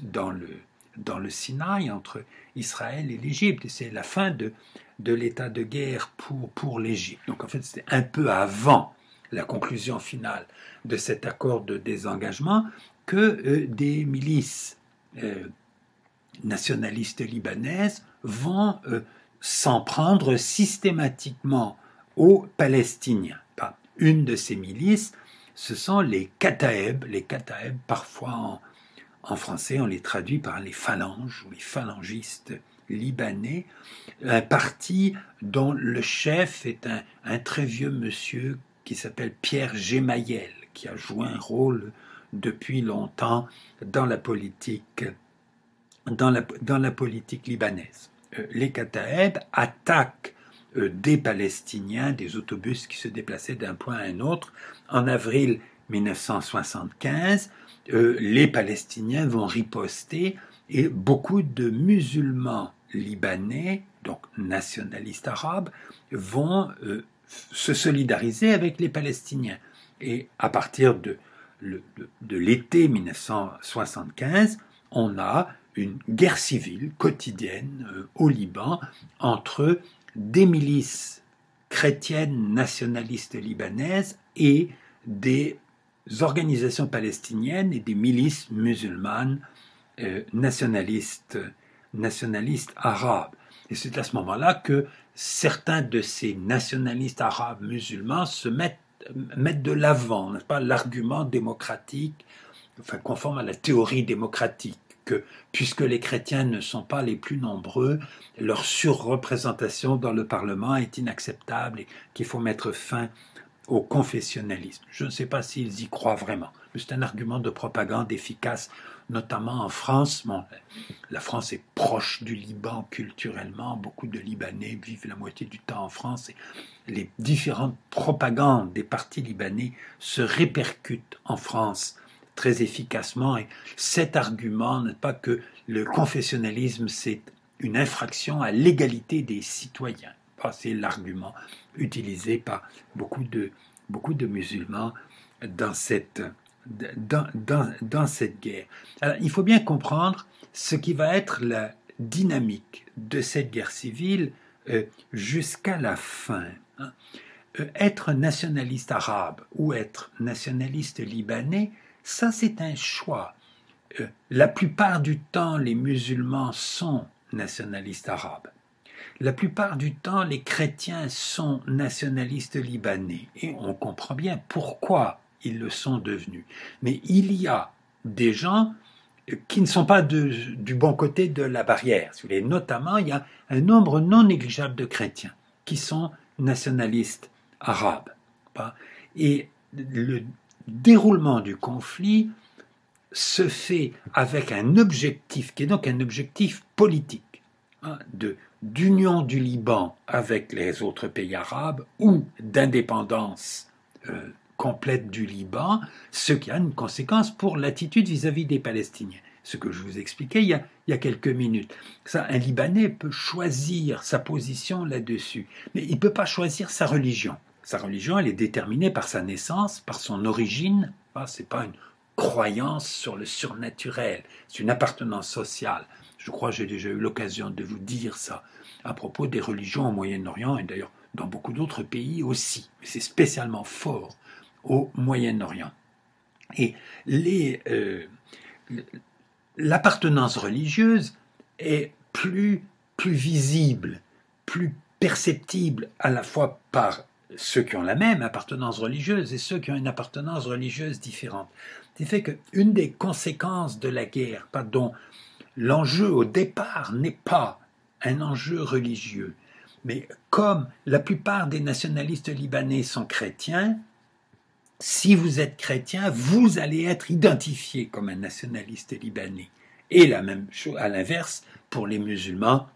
dans le Sinaï entre Israël et l'Égypte. Et c'est la fin de l'état de guerre pour l'Égypte. Donc en fait, c'était un peu avant la conclusion finale de cet accord de désengagement que des milices nationalistes libanaises vont s'en prendre systématiquement aux Palestiniens. Une de ces milices, ce sont les Kataeb. Les Kataeb, parfois en français, on les traduit par les phalanges ou les phalangistes libanais, un parti dont le chef est un très vieux monsieur qui s'appelle Pierre Gemayel, qui a joué un rôle depuis longtemps dans la politique, libanaise. Les Kataeb attaquent des Palestiniens, des autobus qui se déplaçaient d'un point à un autre. En avril 1975, les Palestiniens vont riposter et beaucoup de musulmans libanais, donc nationalistes arabes, vont se solidariser avec les Palestiniens. Et à partir de l'été 1975, on a une guerre civile quotidienne au Liban entre des milices chrétiennes nationalistes libanaises et des organisations palestiniennes et des milices musulmanes nationalistes arabes. Et c'est à ce moment-là que certains de ces nationalistes arabes musulmans se mettent de l'avant, n'est-ce pas, l'argument démocratique, enfin conforme à la théorie démocratique, que puisque les chrétiens ne sont pas les plus nombreux, leur surreprésentation dans le Parlement est inacceptable et qu'il faut mettre fin au confessionnalisme. Je ne sais pas s'ils y croient vraiment, mais c'est un argument de propagande efficace, notamment en France. Bon, la France est proche du Liban culturellement, beaucoup de Libanais vivent la moitié du temps en France, et les différentes propagandes des partis libanais se répercutent en France très efficacement, et cet argument n'est pas que le confessionnalisme c'est une infraction à l'égalité des citoyens. C'est l'argument utilisé par beaucoup de musulmans dans cette guerre. Alors, il faut bien comprendre ce qui va être la dynamique de cette guerre civile jusqu'à la fin. Être nationaliste arabe ou être nationaliste libanais, ça c'est un choix. La plupart du temps, les musulmans sont nationalistes arabes. La plupart du temps, les chrétiens sont nationalistes libanais. Et on comprend bien pourquoi ils le sont devenus. Mais il y a des gens qui ne sont pas du bon côté de la barrière. Notamment, il y a un nombre non négligeable de chrétiens qui sont nationalistes arabes. Et le déroulement du conflit se fait avec un objectif qui est donc un objectif politique, d'union du Liban avec les autres pays arabes ou d'indépendance complète du Liban, ce qui a une conséquence pour l'attitude vis-à-vis des Palestiniens. Ce que je vous expliquais il y a quelques minutes. Un Libanais peut choisir sa position là-dessus, mais il ne peut pas choisir sa religion. Sa religion, elle est déterminée par sa naissance, par son origine. Ce n'est pas une croyance sur le surnaturel, c'est une appartenance sociale. Je crois que j'ai déjà eu l'occasion de vous dire ça à propos des religions au Moyen-Orient et d'ailleurs dans beaucoup d'autres pays aussi. Mais c'est spécialement fort au Moyen-Orient. Et l'appartenance religieuse est plus visible, plus perceptible à la fois par ceux qui ont la même appartenance religieuse et ceux qui ont une appartenance religieuse différente. Ce qui fait qu'une des conséquences de la guerre, dont l'enjeu au départ n'est pas un enjeu religieux, mais comme la plupart des nationalistes libanais sont chrétiens, si vous êtes chrétien, vous allez être identifié comme un nationaliste libanais. Et la même chose à l'inverse pour les musulmans.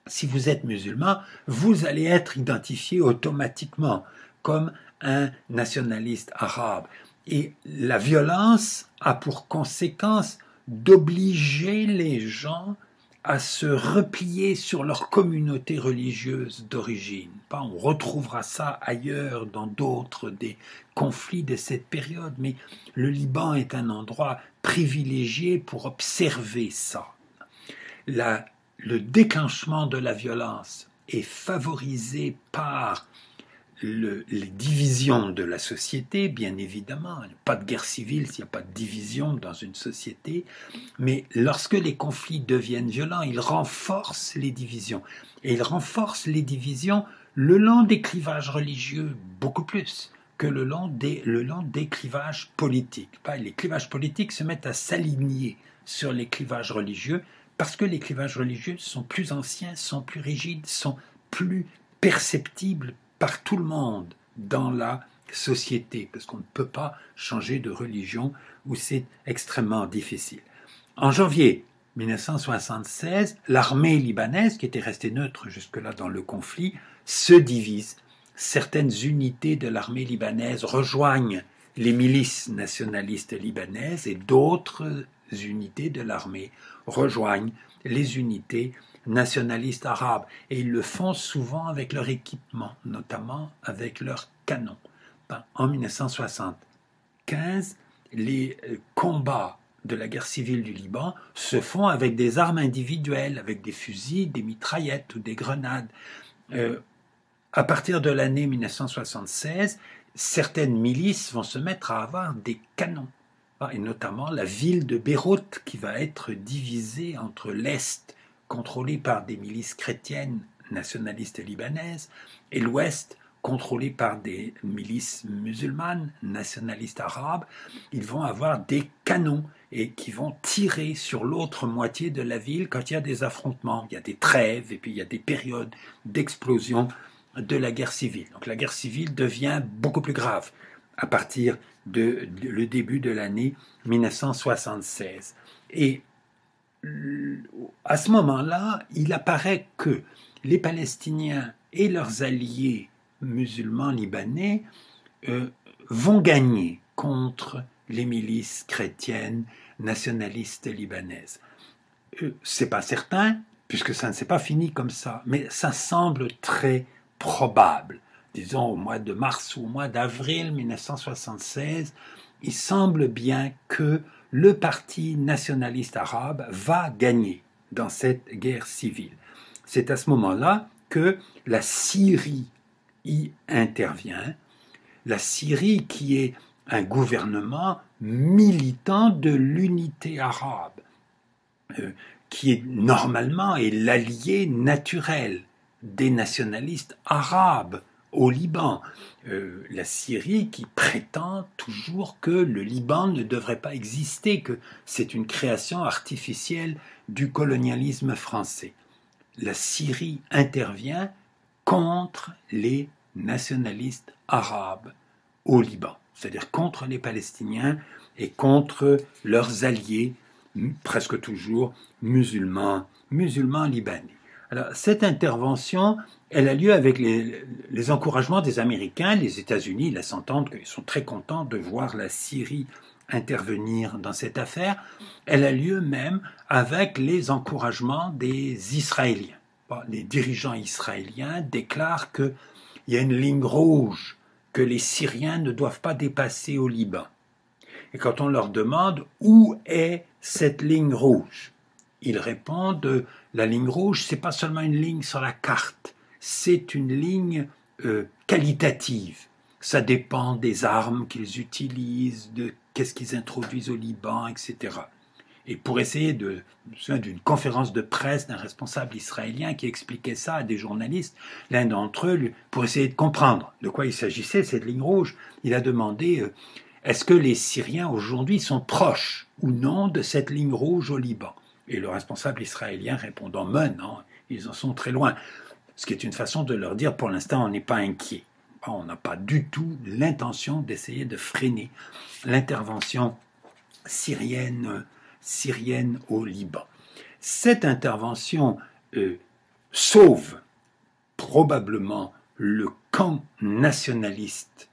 Si vous êtes musulman, vous allez être identifié automatiquement comme un nationaliste arabe. Et la violence a pour conséquence d'obliger les gens à se replier sur leur communauté religieuse d'origine. On retrouvera ça ailleurs dans d'autres des conflits de cette période, mais le Liban est un endroit privilégié pour observer ça. Le déclenchement de la violence est favorisé par les divisions de la société, bien évidemment. Il n'y a pas de guerre civile s'il n'y a pas de division dans une société. Mais lorsque les conflits deviennent violents, ils renforcent les divisions. Et ils renforcent les divisions le long des clivages religieux, beaucoup plus que le long des clivages politiques. Les clivages politiques se mettent à s'aligner sur les clivages religieux parce que les clivages religieux sont plus anciens, sont plus rigides, sont plus perceptibles par tout le monde dans la société, parce qu'on ne peut pas changer de religion où c'est extrêmement difficile. En janvier 1976, l'armée libanaise, qui était restée neutre jusque-là dans le conflit, se divise. Certaines unités de l'armée libanaise rejoignent les milices nationalistes libanaises et d'autres unités de l'armée rejoignent les unités nationalistes arabes. Et ils le font souvent avec leur équipement, notamment avec leurs canons. En 1975, les combats de la guerre civile du Liban se font avec des armes individuelles, avec des fusils, des mitraillettes ou des grenades. À partir de l'année 1976, certaines milices vont se mettre à avoir des canons, et notamment la ville de Beyrouth qui va être divisée entre l'Est, contrôlé par des milices chrétiennes nationalistes libanaises, et l'Ouest, contrôlé par des milices musulmanes nationalistes arabes. Ils vont avoir des canons et qui vont tirer sur l'autre moitié de la ville quand il y a des affrontements. Il y a des trêves et puis il y a des périodes d'explosion de la guerre civile. Donc la guerre civile devient beaucoup plus grave à partir de le début de l'année 1976. Et à ce moment-là, il apparaît que les Palestiniens et leurs alliés musulmans libanais vont gagner contre les milices chrétiennes nationalistes libanaises. C'est pas certain, puisque ça ne s'est pas fini comme ça, mais ça semble très probable. Disons au mois de mars ou au mois d'avril 1976, il semble bien que le parti nationaliste arabe va gagner dans cette guerre civile. C'est à ce moment-là que la Syrie y intervient. La Syrie qui est un gouvernement militant de l'unité arabe, qui est normalement est l'allié naturel des nationalistes arabes au Liban. La Syrie qui prétend toujours que le Liban ne devrait pas exister, que c'est une création artificielle du colonialisme français. La Syrie intervient contre les nationalistes arabes au Liban, c'est-à-dire contre les Palestiniens et contre leurs alliés, presque toujours musulmans libanais. Alors, cette intervention, elle a lieu avec les encouragements des Américains. Les États-Unis laissent entendre qu'ils sont très contents de voir la Syrie intervenir dans cette affaire. Elle a lieu même avec les encouragements des Israéliens. Les dirigeants israéliens déclarent qu'il y a une ligne rouge que les Syriens ne doivent pas dépasser au Liban. Et quand on leur demande où est cette ligne rouge, ils répondent la ligne rouge, c'est pas seulement une ligne sur la carte, c'est une ligne qualitative. Ça dépend des armes qu'ils utilisent, de qu'est-ce qu'ils introduisent au Liban, etc. Et pour essayer je me souviens d'une conférence de presse d'un responsable israélien qui expliquait ça à des journalistes, l'un d'entre eux, pour essayer de comprendre de quoi il s'agissait, cette ligne rouge, il a demandé est-ce que les Syriens aujourd'hui sont proches ou non de cette ligne rouge au Liban? Et le responsable israélien répondant mais non, ils en sont très loin. Ce qui est une façon de leur dire pour l'instant on n'est pas inquiet. On n'a pas du tout l'intention d'essayer de freiner l'intervention syrienne syrienne au Liban. Cette intervention sauve probablement le camp nationaliste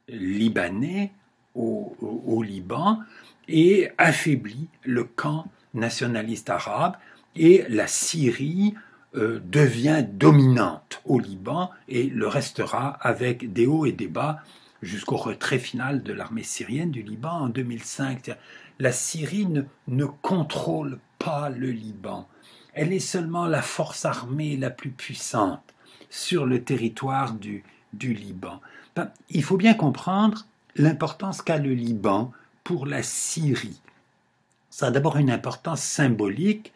libanais au Liban et affaiblit le camp nationaliste arabe, et la Syrie devient dominante au Liban et le restera avec des hauts et des bas jusqu'au retrait final de l'armée syrienne du Liban en 2005. La Syrie ne contrôle pas le Liban. Elle est seulement la force armée la plus puissante sur le territoire du Liban. Il faut bien comprendre l'importance qu'a le Liban pour la Syrie. Ça a d'abord une importance symbolique.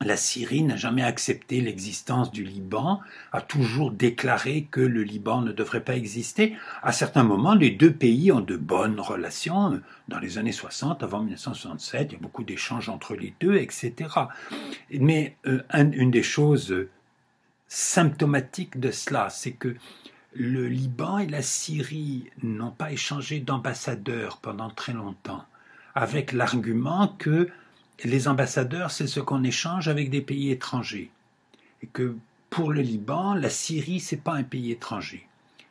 La Syrie n'a jamais accepté l'existence du Liban, a toujours déclaré que le Liban ne devrait pas exister. À certains moments, les deux pays ont de bonnes relations. Dans les années 60, avant 1967, il y a beaucoup d'échanges entre les deux, etc. Mais une des choses symptomatiques de cela, c'est que le Liban et la Syrie n'ont pas échangé d'ambassadeurs pendant très longtemps, avec l'argument que les ambassadeurs, c'est ce qu'on échange avec des pays étrangers. Et que pour le Liban, la Syrie, c'est pas un pays étranger.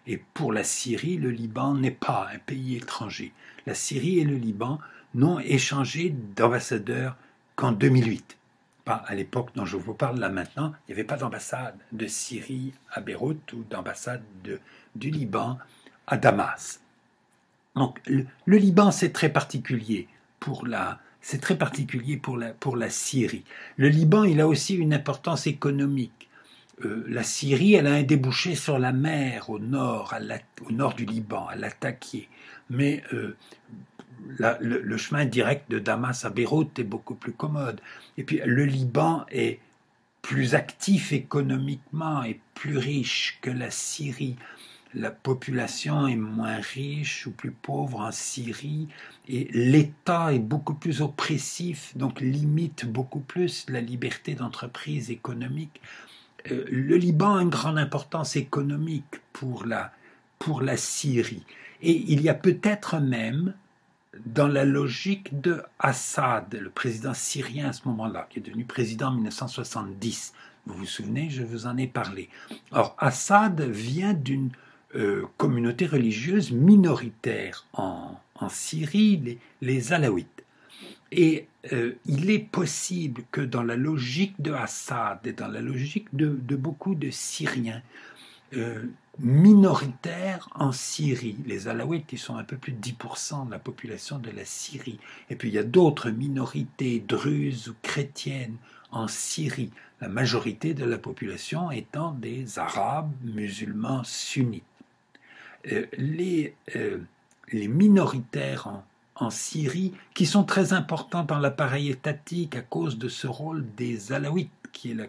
Et pour la Syrie, le Liban n'est pas un pays étranger. La Syrie et le Liban n'ont échangé d'ambassadeurs qu'en 2008. Pas à l'époque dont je vous parle là maintenant, il n'y avait pas d'ambassade de Syrie à Beyrouth ou d'ambassade du Liban à Damas. Donc le Liban, c'est très particulier pour la Syrie. Le Liban, il a aussi une importance économique. La Syrie, elle a un débouché sur la mer au nord du Liban, à Latakia. Mais le chemin direct de Damas à Beyrouth est beaucoup plus commode. Et puis le Liban est plus actif économiquement et plus riche que la Syrie. La population est moins riche ou plus pauvre en Syrie et l'État est beaucoup plus oppressif, donc limite beaucoup plus la liberté d'entreprise économique. Le Liban a une grande importance économique pour la Syrie. Et il y a peut-être même, dans la logique de Assad, le président syrien à ce moment-là, qui est devenu président en 1970, vous vous souvenez, je vous en ai parlé. Or, Assad vient d'une communauté religieuse minoritaire en Syrie, les Alaouites. Et il est possible que dans la logique de Assad et dans la logique de beaucoup de Syriens minoritaires en Syrie, les Alaouites qui sont un peu plus de 10% de la population de la Syrie, et puis il y a d'autres minorités druzes ou chrétiennes en Syrie, la majorité de la population étant des Arabes musulmans sunnites. Les minoritaires en Syrie, qui sont très importants dans l'appareil étatique à cause de ce rôle des Alaouites, qui est la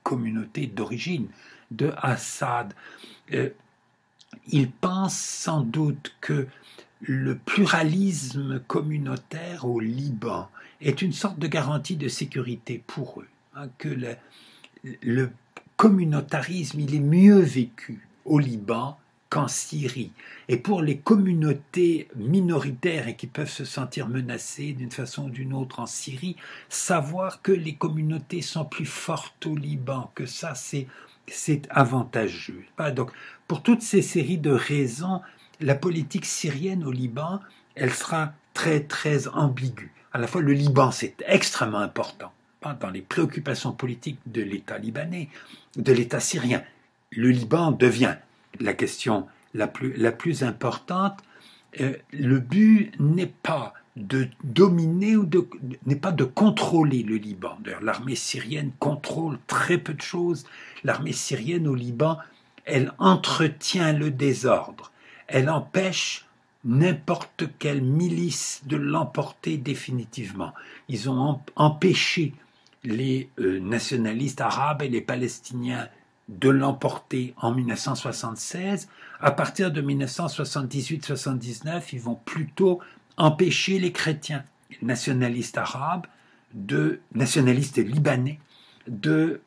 communauté d'origine de Assad. Ils pensent sans doute que le pluralisme communautaire au Liban est une sorte de garantie de sécurité pour eux, hein, que le communautarisme, il est mieux vécu au Liban qu'en Syrie. Et pour les communautés minoritaires et qui peuvent se sentir menacées d'une façon ou d'une autre en Syrie, savoir que les communautés sont plus fortes au Liban, que ça c'est avantageux. Donc, pour toutes ces séries de raisons, la politique syrienne au Liban, elle sera très très ambiguë. À la fois, le Liban, c'est extrêmement important dans les préoccupations politiques de l'État libanais, de l'État syrien. Le Liban devient la question la plus importante. Le but n'est pas de dominer n'est pas de contrôler le Liban. D'ailleurs, l'armée syrienne contrôle très peu de choses. L'armée syrienne au Liban, elle entretient le désordre. Elle empêche n'importe quelle milice de l'emporter définitivement. Ils ont empêché les nationalistes arabes et les Palestiniens de l'emporter en 1976. À partir de 1978-79, ils vont plutôt empêcher les chrétiens, les nationalistes arabes, nationalistes libanais, de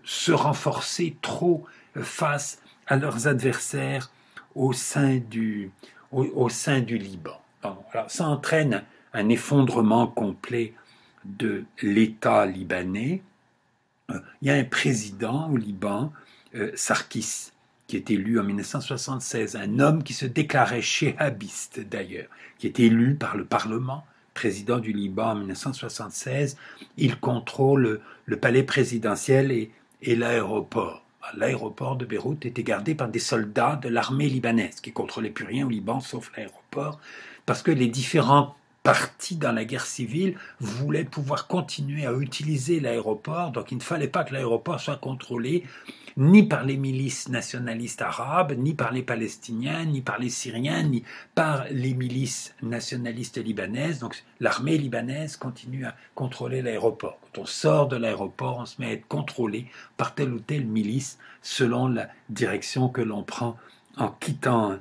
se renforcer trop face à leurs adversaires au sein du Liban. Alors, ça entraîne un effondrement complet de l'État libanais. Il y a un président au Liban, Sarkis, qui est élu en 1976, un homme qui se déclarait chéhabiste d'ailleurs, qui est élu par le Parlement, président du Liban en 1976. Il contrôle le palais présidentiel et l'aéroport. L'aéroport de Beyrouth était gardé par des soldats de l'armée libanaise, qui ne contrôlaient plus rien au Liban sauf l'aéroport, parce que les différents partis dans la guerre civile voulaient pouvoir continuer à utiliser l'aéroport, donc il ne fallait pas que l'aéroport soit contrôlé ni par les milices nationalistes arabes, ni par les Palestiniens, ni par les Syriens, ni par les milices nationalistes libanaises. Donc l'armée libanaise continue à contrôler l'aéroport. Quand on sort de l'aéroport, on se met à être contrôlé par telle ou telle milice selon la direction que l'on prend en quittant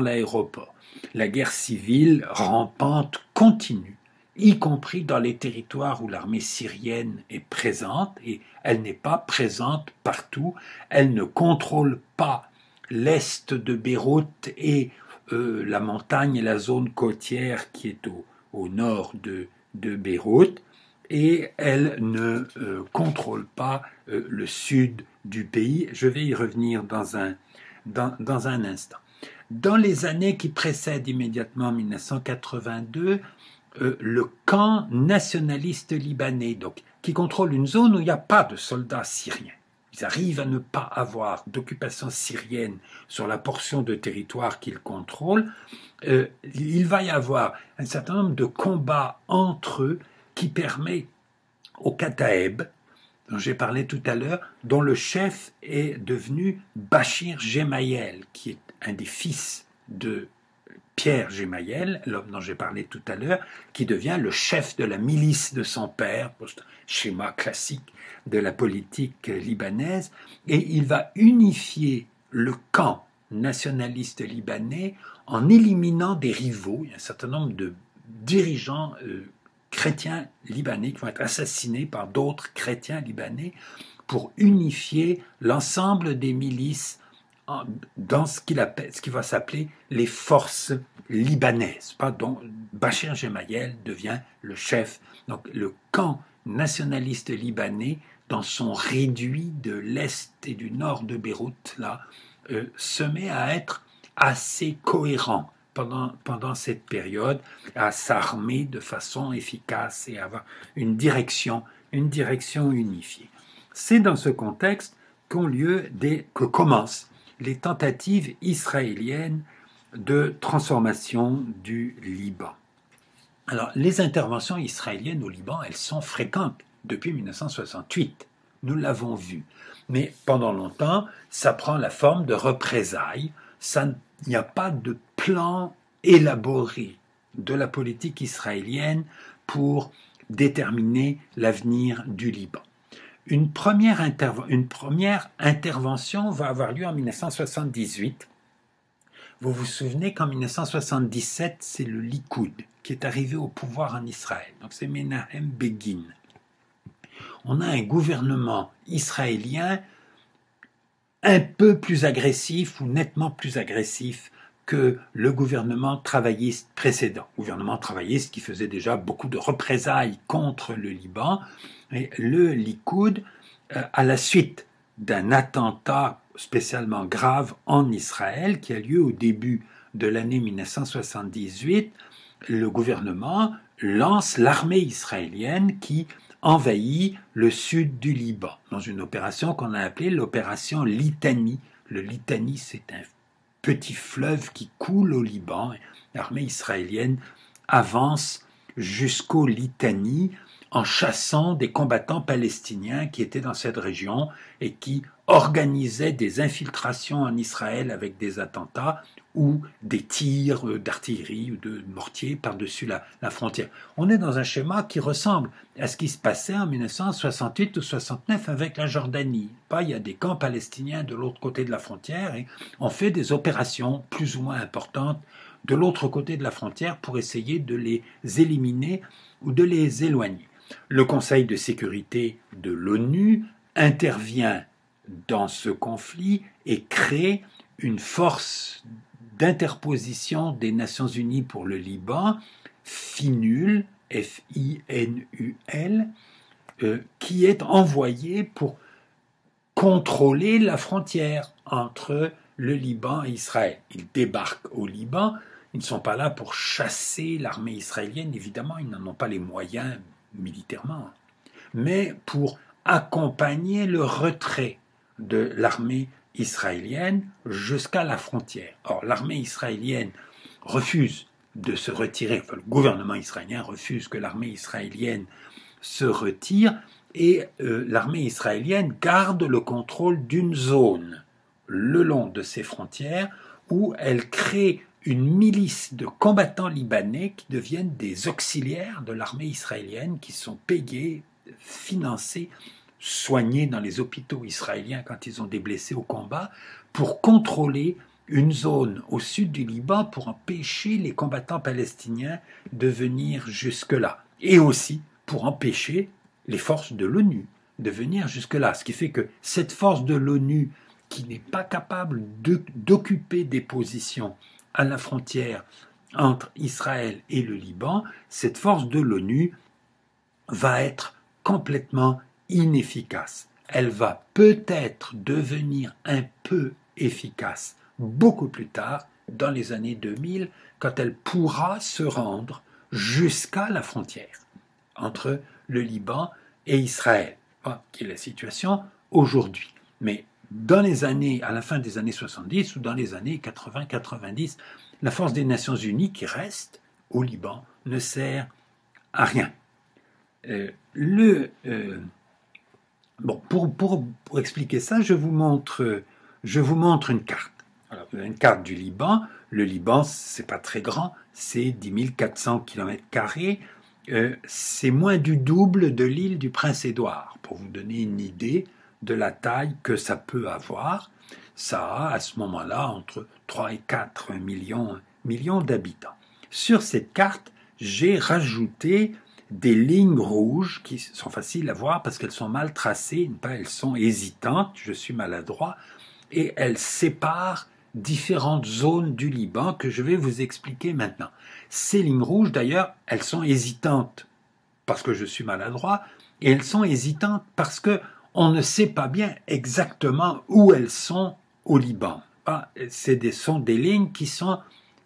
l'aéroport. La guerre civile rampante continue, y compris dans les territoires où l'armée syrienne est présente, et elle n'est pas présente partout. Elle ne contrôle pas l'est de Beyrouth et la montagne et la zone côtière qui est au nord de Beyrouth, et elle ne contrôle pas le sud du pays. Je vais y revenir dans un instant. Dans les années qui précèdent immédiatement 1982, le camp nationaliste libanais, donc, qui contrôle une zone où il n'y a pas de soldats syriens. Ils arrivent à ne pas avoir d'occupation syrienne sur la portion de territoire qu'ils contrôlent. Il va y avoir un certain nombre de combats entre eux qui permet au Kataeb, dont j'ai parlé tout à l'heure, dont le chef est devenu Bachir Gemayel, qui est un des fils de Pierre Gemayel, l'homme dont j'ai parlé tout à l'heure, qui devient le chef de la milice de son père, schéma classique de la politique libanaise, et il va unifier le camp nationaliste libanais en éliminant des rivaux. Il y a un certain nombre de dirigeants chrétiens libanais qui vont être assassinés par d'autres chrétiens libanais pour unifier l'ensemble des milices dans ce qui va s'appeler les forces libanaises. Donc, Bachir Gemayel devient le chef. Donc, le camp nationaliste libanais, dans son réduit de l'est et du nord de Beyrouth, là, se met à être assez cohérent pendant cette période, à s'armer de façon efficace et à avoir une direction unifiée. C'est dans ce contexte que commencent les tentatives israéliennes de transformation du Liban. Alors, les interventions israéliennes au Liban, elles sont fréquentes depuis 1968. Nous l'avons vu. Mais pendant longtemps, ça prend la forme de représailles. Il n'y a pas de plan élaboré de la politique israélienne pour déterminer l'avenir du Liban. Une première intervention va avoir lieu en 1978. Vous vous souvenez qu'en 1977, c'est le Likoud qui est arrivé au pouvoir en Israël. Donc c'est Menahem Begin. On a un gouvernement israélien un peu plus agressif ou nettement plus agressif que le gouvernement travailliste précédent. Gouvernement travailliste qui faisait déjà beaucoup de représailles contre le Liban. Et le Likoud, à la suite d'un attentat spécialement grave en Israël qui a lieu au début de l'année 1978, le gouvernement lance l'armée israélienne qui envahit le sud du Liban dans une opération qu'on a appelée l'opération Litani. Le Litani, c'est un petit fleuve qui coule au Liban. L'armée israélienne avance jusqu'au Litani en chassant des combattants palestiniens qui étaient dans cette région et qui organisaient des infiltrations en Israël avec des attentats ou des tirs d'artillerie ou de mortiers par-dessus la frontière. On est dans un schéma qui ressemble à ce qui se passait en 1968 ou 69 avec la Jordanie. Il y a des camps palestiniens de l'autre côté de la frontière et on fait des opérations plus ou moins importantes de l'autre côté de la frontière pour essayer de les éliminer ou de les éloigner. Le Conseil de sécurité de l'ONU intervient dans ce conflit et crée une force d'interposition des Nations Unies pour le Liban, FINUL, F-I-N-U-L, qui est envoyé pour contrôler la frontière entre le Liban et Israël. Ils débarquent au Liban, ils ne sont pas là pour chasser l'armée israélienne, évidemment, ils n'en ont pas les moyens militairement, mais pour accompagner le retrait de l'armée israélienne jusqu'à la frontière. Or, l'armée israélienne refuse de se retirer, enfin, le gouvernement israélien refuse que l'armée israélienne se retire, et l'armée israélienne garde le contrôle d'une zone le long de ses frontières où elle crée une milice de combattants libanais qui deviennent des auxiliaires de l'armée israélienne, qui sont payés, financés, soignés dans les hôpitaux israéliens quand ils ont des blessés au combat, pour contrôler une zone au sud du Liban pour empêcher les combattants palestiniens de venir jusque-là. Et aussi pour empêcher les forces de l'ONU de venir jusque-là. Ce qui fait que cette force de l'ONU, qui n'est pas capable d'occuper des positions à la frontière entre Israël et le Liban, cette force de l'ONU va être complètement inefficace. Elle va peut-être devenir un peu efficace beaucoup plus tard, dans les années 2000, quand elle pourra se rendre jusqu'à la frontière entre le Liban et Israël, qui est la situation aujourd'hui. Mais dans les années, à la fin des années 70 ou dans les années 80-90, la force des Nations Unies qui reste au Liban ne sert à rien. Pour expliquer ça, je vous montre une carte. Alors, vous avez une carte du Liban. Le Liban, c'est pas très grand, c'est 10 400 km². C'est moins du double de l'île du Prince-Édouard, pour vous donner une idée de la taille que ça peut avoir. Ça a, à ce moment-là, entre 3 et 4 millions d'habitants. Sur cette carte, j'ai rajouté des lignes rouges qui sont faciles à voir parce qu'elles sont mal tracées, elles sont hésitantes, je suis maladroit, et elles séparent différentes zones du Liban que je vais vous expliquer maintenant. Ces lignes rouges, d'ailleurs, elles sont hésitantes parce que je suis maladroit, et elles sont hésitantes parce que on ne sait pas bien exactement où elles sont au Liban. Sont des lignes qui sont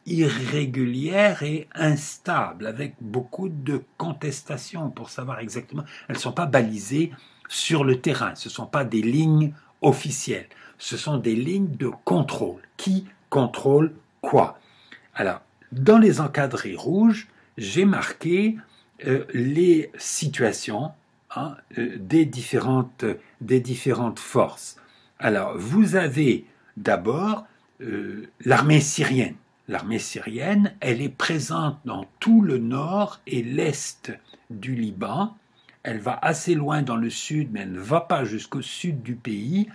irrégulières et instables, avec beaucoup de contestations pour savoir exactement. Elles ne sont pas balisées sur le terrain, ce ne sont pas des lignes officielles, ce sont des lignes de contrôle. Qui contrôle quoi? Alors, dans les encadrés rouges, j'ai marqué les situations des différentes forces. Alors, vous avez d'abord l'armée syrienne. L'armée syrienne, elle est présente dans tout le nord et l'est du Liban. Elle va assez loin dans le sud, mais elle ne va pas jusqu'au sud du pays,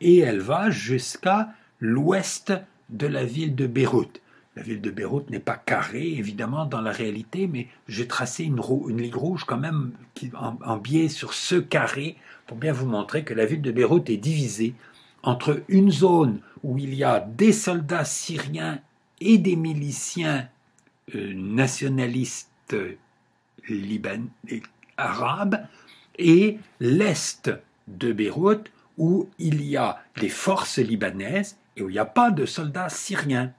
et elle va jusqu'à l'ouest de la ville de Beyrouth. La ville de Beyrouth n'est pas carrée, évidemment, dans la réalité, mais j'ai tracé une ligne rouge quand même en biais sur ce carré pour bien vous montrer que la ville de Beyrouth est divisée entre une zone où il y a des soldats syriens et des miliciens nationalistes arabes, et l'est de Beyrouth où il y a des forces libanaises et où il n'y a pas de soldats syriens.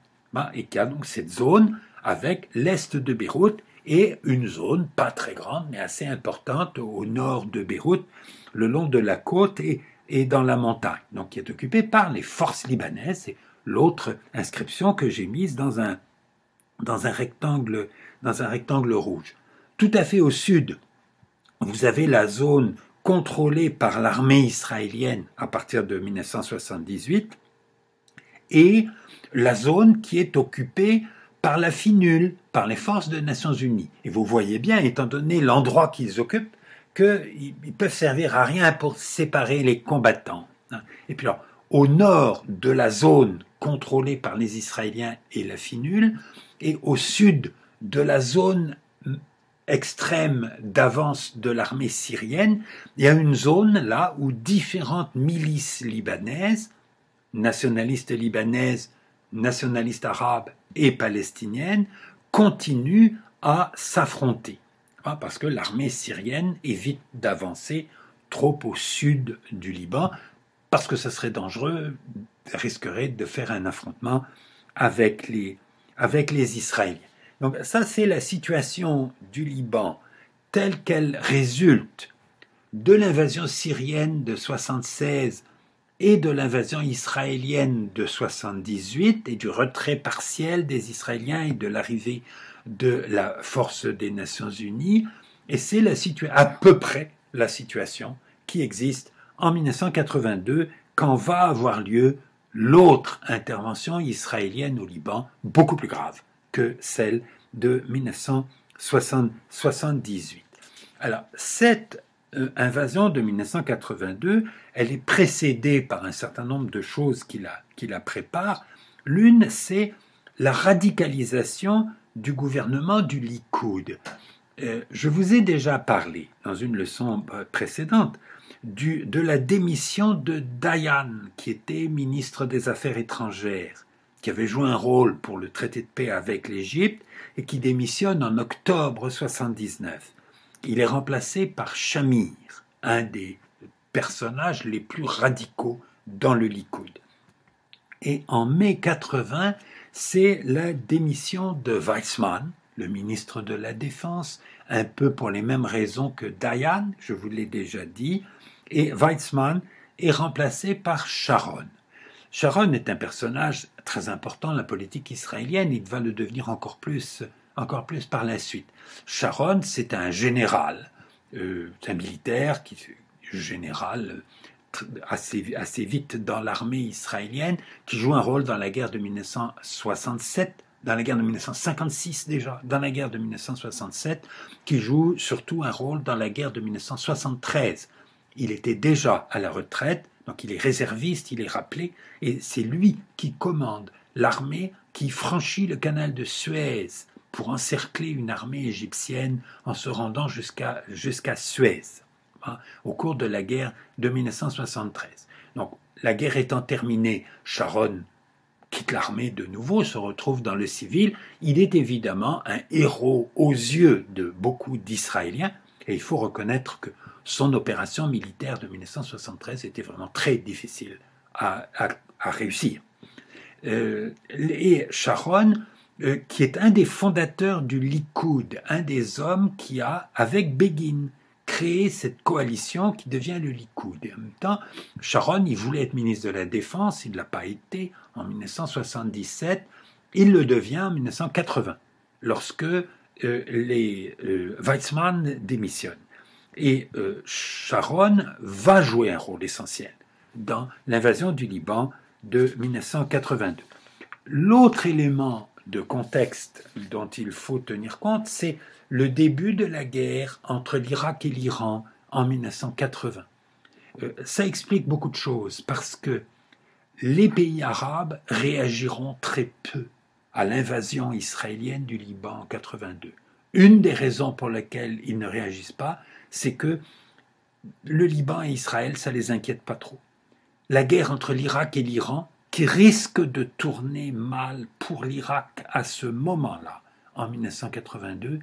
Et qu'il y a donc cette zone avec l'est de Beyrouth et une zone pas très grande mais assez importante au nord de Beyrouth, le long de la côte et dans la montagne, donc qui est occupée par les forces libanaises. C'est l'autre inscription que j'ai mise dans un rectangle rouge. Tout à fait au sud, vous avez la zone contrôlée par l'armée israélienne à partir de 1978 et la zone qui est occupée par la FINUL, par les forces des Nations Unies. Et vous voyez bien, étant donné l'endroit qu'ils occupent, qu'ils peuvent servir à rien pour séparer les combattants. Et puis alors, au nord de la zone contrôlée par les Israéliens et la FINUL, et au sud de la zone extrême d'avance de l'armée syrienne, il y a une zone là où différentes milices libanaises, nationalistes arabes et palestiniennes, continuent à s'affronter, parce que l'armée syrienne évite d'avancer trop au sud du Liban, parce que ça serait dangereux, risquerait de faire un affrontement avec les Israéliens. Donc ça, c'est la situation du Liban telle qu'elle résulte de l'invasion syrienne de 76 et de l'invasion israélienne de 78 et du retrait partiel des Israéliens et de l'arrivée de la force des Nations Unies. Et c'est à peu près la situation qui existe en 1982 quand va avoir lieu l'autre intervention israélienne au Liban, beaucoup plus grave que celle de 1978. Alors, cette invasion de 1982, elle est précédée par un certain nombre de choses qui la préparent. L'une, c'est la radicalisation du gouvernement du Likoud. Je vous ai déjà parlé dans une leçon précédente de la démission de Dayan, qui était ministre des Affaires étrangères, qui avait joué un rôle pour le traité de paix avec l'Égypte et qui démissionne en octobre 1979. Il est remplacé par Shamir, un des personnages les plus radicaux dans le Likoud. Et en mai 80, c'est la démission de Weizmann, le ministre de la Défense, un peu pour les mêmes raisons que Dayan, je vous l'ai déjà dit, et Weizmann est remplacé par Sharon. Sharon est un personnage très important de la politique israélienne, il va le devenir encore plus par la suite. Sharon, c'est un général, un militaire, général assez vite dans l'armée israélienne, qui joue un rôle dans la guerre de 1967, dans la guerre de 1956 déjà, dans la guerre de 1967, qui joue surtout un rôle dans la guerre de 1973. Il était déjà à la retraite, donc il est réserviste, il est rappelé, et c'est lui qui commande l'armée qui franchit le canal de Suez pour encercler une armée égyptienne en se rendant jusqu'à Suez, au cours de la guerre de 1973. Donc, la guerre étant terminée, Sharon quitte l'armée de nouveau, se retrouve dans le civil. Il est évidemment un héros aux yeux de beaucoup d'Israéliens, et il faut reconnaître que son opération militaire de 1973 était vraiment très difficile à réussir. Et Sharon, qui est un des fondateurs du Likoud, un des hommes qui a, avec Begin, créé cette coalition qui devient le Likoud. Et en même temps, Sharon, il voulait être ministre de la Défense, il ne l'a pas été en 1977, il le devient en 1980, lorsque Weizmann démissionne. Et Sharon va jouer un rôle essentiel dans l'invasion du Liban de 1982. L'autre élément de contexte dont il faut tenir compte, c'est le début de la guerre entre l'Irak et l'Iran en 1980. Ça explique beaucoup de choses parce que les pays arabes réagiront très peu à l'invasion israélienne du Liban en 1982. Une des raisons pour lesquelles ils ne réagissent pas, c'est que le Liban et Israël, ça les inquiète pas trop. La guerre entre l'Irak et l'Iran, qui risque de tourner mal pour l'Irak à ce moment-là, en 1982,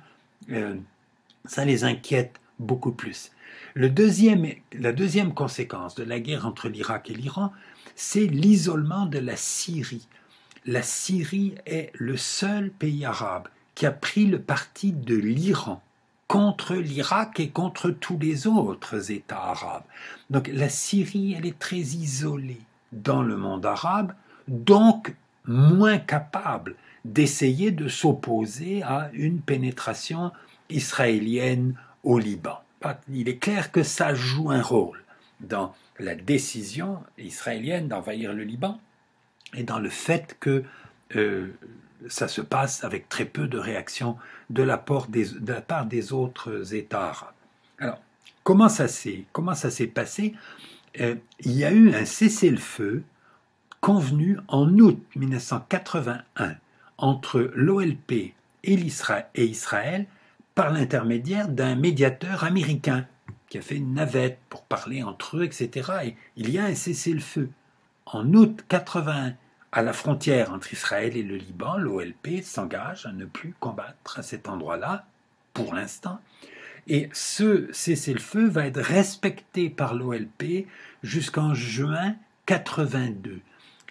ça les inquiète beaucoup plus. La deuxième conséquence de la guerre entre l'Irak et l'Iran, c'est l'isolement de la Syrie. La Syrie est le seul pays arabe qui a pris le parti de l'Iran contre l'Irak et contre tous les autres États arabes. Donc la Syrie, elle est très isolée dans le monde arabe, donc moins capable d'essayer de s'opposer à une pénétration israélienne au Liban. Il est clair que ça joue un rôle dans la décision israélienne d'envahir le Liban et dans le fait que ça se passe avec très peu de réaction de la part des autres États arabes. Alors, comment ça s'est passé? Il y a eu un cessez-le-feu convenu en août 1981 entre l'OLP et Israël par l'intermédiaire d'un médiateur américain qui a fait une navette pour parler entre eux, etc. Et il y a un cessez-le-feu en août 81 à la frontière entre Israël et le Liban, l'OLP s'engage à ne plus combattre à cet endroit-là, pour l'instant. Et ce cessez-le-feu va être respecté par l'OLP jusqu'en juin 82,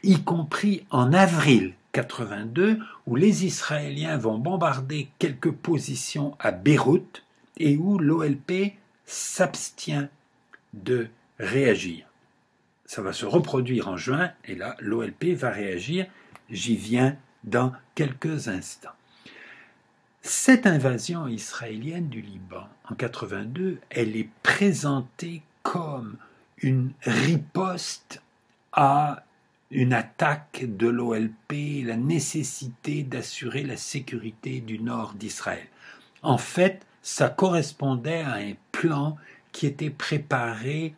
y compris en avril 82, où les Israéliens vont bombarder quelques positions à Beyrouth et où l'OLP s'abstient de réagir. Ça va se reproduire en juin, et là, l'OLP va réagir. J'y viens dans quelques instants. Cette invasion israélienne du Liban en 82, elle est présentée comme une riposte à une attaque de l'OLP, la nécessité d'assurer la sécurité du nord d'Israël. En fait, ça correspondait à un plan qui était préparé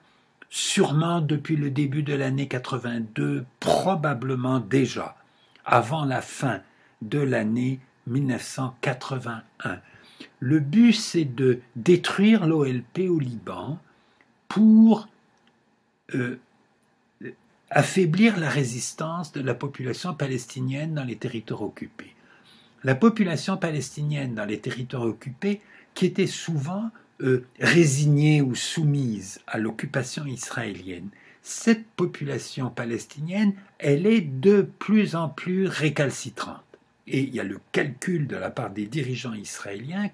sûrement depuis le début de l'année 82, probablement déjà avant la fin de l'année 1981. Le but, c'est de détruire l'OLP au Liban pour affaiblir la résistance de la population palestinienne dans les territoires occupés. La population palestinienne dans les territoires occupés, qui était souvent résignée ou soumise à l'occupation israélienne, cette population palestinienne, elle est de plus en plus récalcitrante. Et il y a le calcul de la part des dirigeants israéliens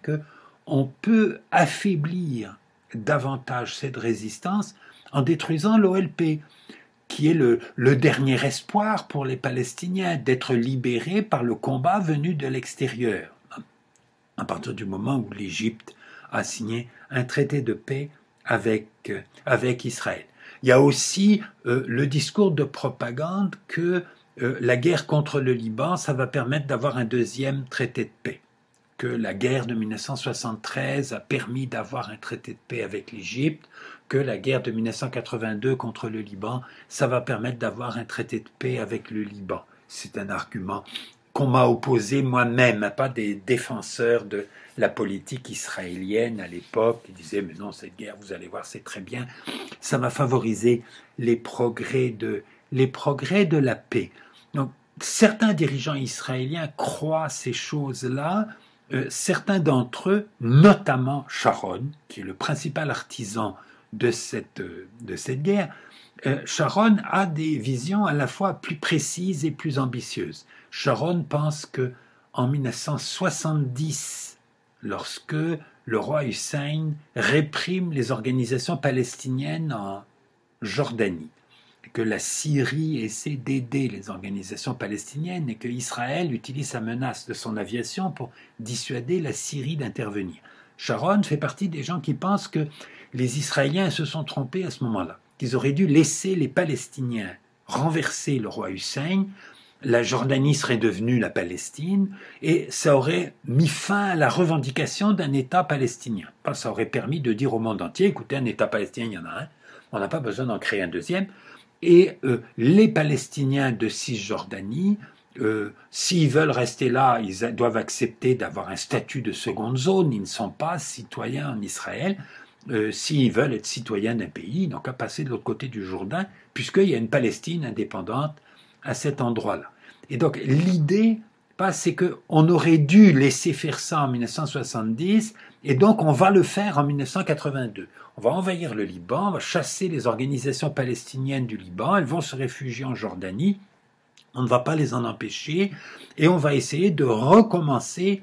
qu'on peut affaiblir davantage cette résistance en détruisant l'OLP, qui est le dernier espoir pour les Palestiniens d'être libérés par le combat venu de l'extérieur. À partir du moment où l'Égypte a signé un traité de paix avec Israël. Il y a aussi le discours de propagande que la guerre contre le Liban, ça va permettre d'avoir un deuxième traité de paix. Que la guerre de 1973 a permis d'avoir un traité de paix avec l'Égypte, que la guerre de 1982 contre le Liban, ça va permettre d'avoir un traité de paix avec le Liban. C'est un argument qu'on m'a opposé moi-même, pas des défenseurs de la politique israélienne à l'époque qui disaient « mais non, cette guerre, vous allez voir, c'est très bien ». Ça m'a favorisé les progrès de la paix. Donc, certains dirigeants israéliens croient ces choses-là. Certains d'entre eux, notamment Sharon, qui est le principal artisan de cette guerre, Sharon a des visions à la fois plus précises et plus ambitieuses. Sharon pense que en 1970, lorsque le roi Hussein réprime les organisations palestiniennes en Jordanie, que la Syrie essaie d'aider les organisations palestiniennes et que Israël utilise sa menace de son aviation pour dissuader la Syrie d'intervenir. Sharon fait partie des gens qui pensent que les Israéliens se sont trompés à ce moment-là, qu'ils auraient dû laisser les Palestiniens renverser le roi Hussein, la Jordanie serait devenue la Palestine et ça aurait mis fin à la revendication d'un État palestinien. Ça aurait permis de dire au monde entier, écoutez, un État palestinien, il y en a un, on n'a pas besoin d'en créer un deuxième. Et les Palestiniens de Cisjordanie, s'ils veulent rester là, ils doivent accepter d'avoir un statut de seconde zone. Ils ne sont pas citoyens en Israël. S'ils veulent être citoyens d'un pays, ils n'ont qu'à passer de l'autre côté du Jourdain, puisqu'il y a une Palestine indépendante à cet endroit-là. Et donc l'idée, c'est qu'on aurait dû laisser faire ça en 1970, et donc on va le faire en 1982. On va envahir le Liban, on va chasser les organisations palestiniennes du Liban, elles vont se réfugier en Jordanie, on ne va pas les en empêcher, et on va essayer de recommencer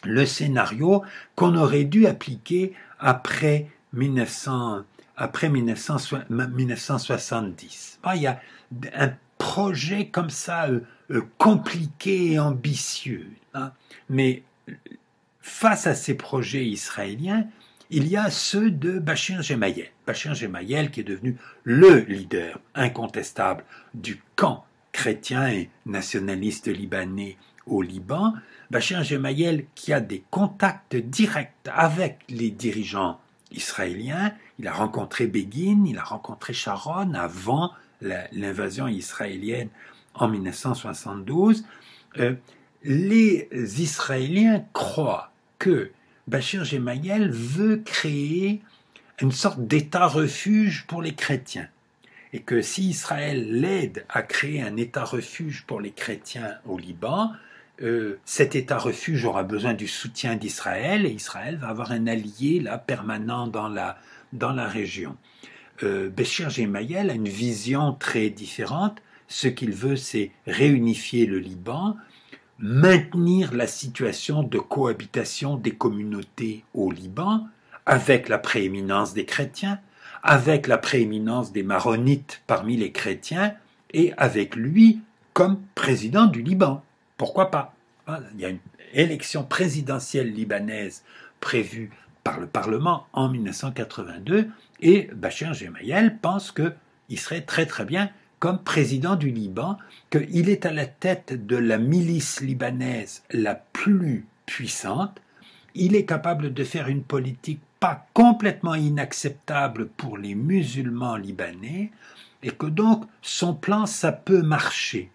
le scénario qu'on aurait dû appliquer après 1970. Il y a un projet comme ça compliqué et ambitieux, mais face à ces projets israéliens, il y a ceux de Bachir Gemayel. Bachir Gemayel qui est devenu le leader incontestable du camp chrétien et nationaliste libanais au Liban. Bachir Gemayel qui a des contacts directs avec les dirigeants israéliens. Il a rencontré Begin, il a rencontré Sharon avant l'invasion israélienne en 1972. Les Israéliens croient que Bachir Gemayel veut créer une sorte d'État refuge pour les chrétiens. et que si Israël l'aide à créer un État-refuge pour les chrétiens au Liban, cet État-refuge aura besoin du soutien d'Israël, et Israël va avoir un allié là, permanent dans la région. Béchir Gemayel a une vision très différente. Ce qu'il veut, c'est réunifier le Liban, maintenir la situation de cohabitation des communautés au Liban, avec la prééminence des chrétiens, avec la prééminence des maronites parmi les chrétiens, et avec lui comme président du Liban. Pourquoi pas? Il y a une élection présidentielle libanaise prévue par le Parlement en 1982, et Béchir Gemayel pense qu'il serait très très bien comme président du Liban, qu'il est à la tête de la milice libanaise la plus puissante, il est capable de faire une politique pas complètement inacceptable pour les musulmans libanais, et que donc son plan, ça peut marcher.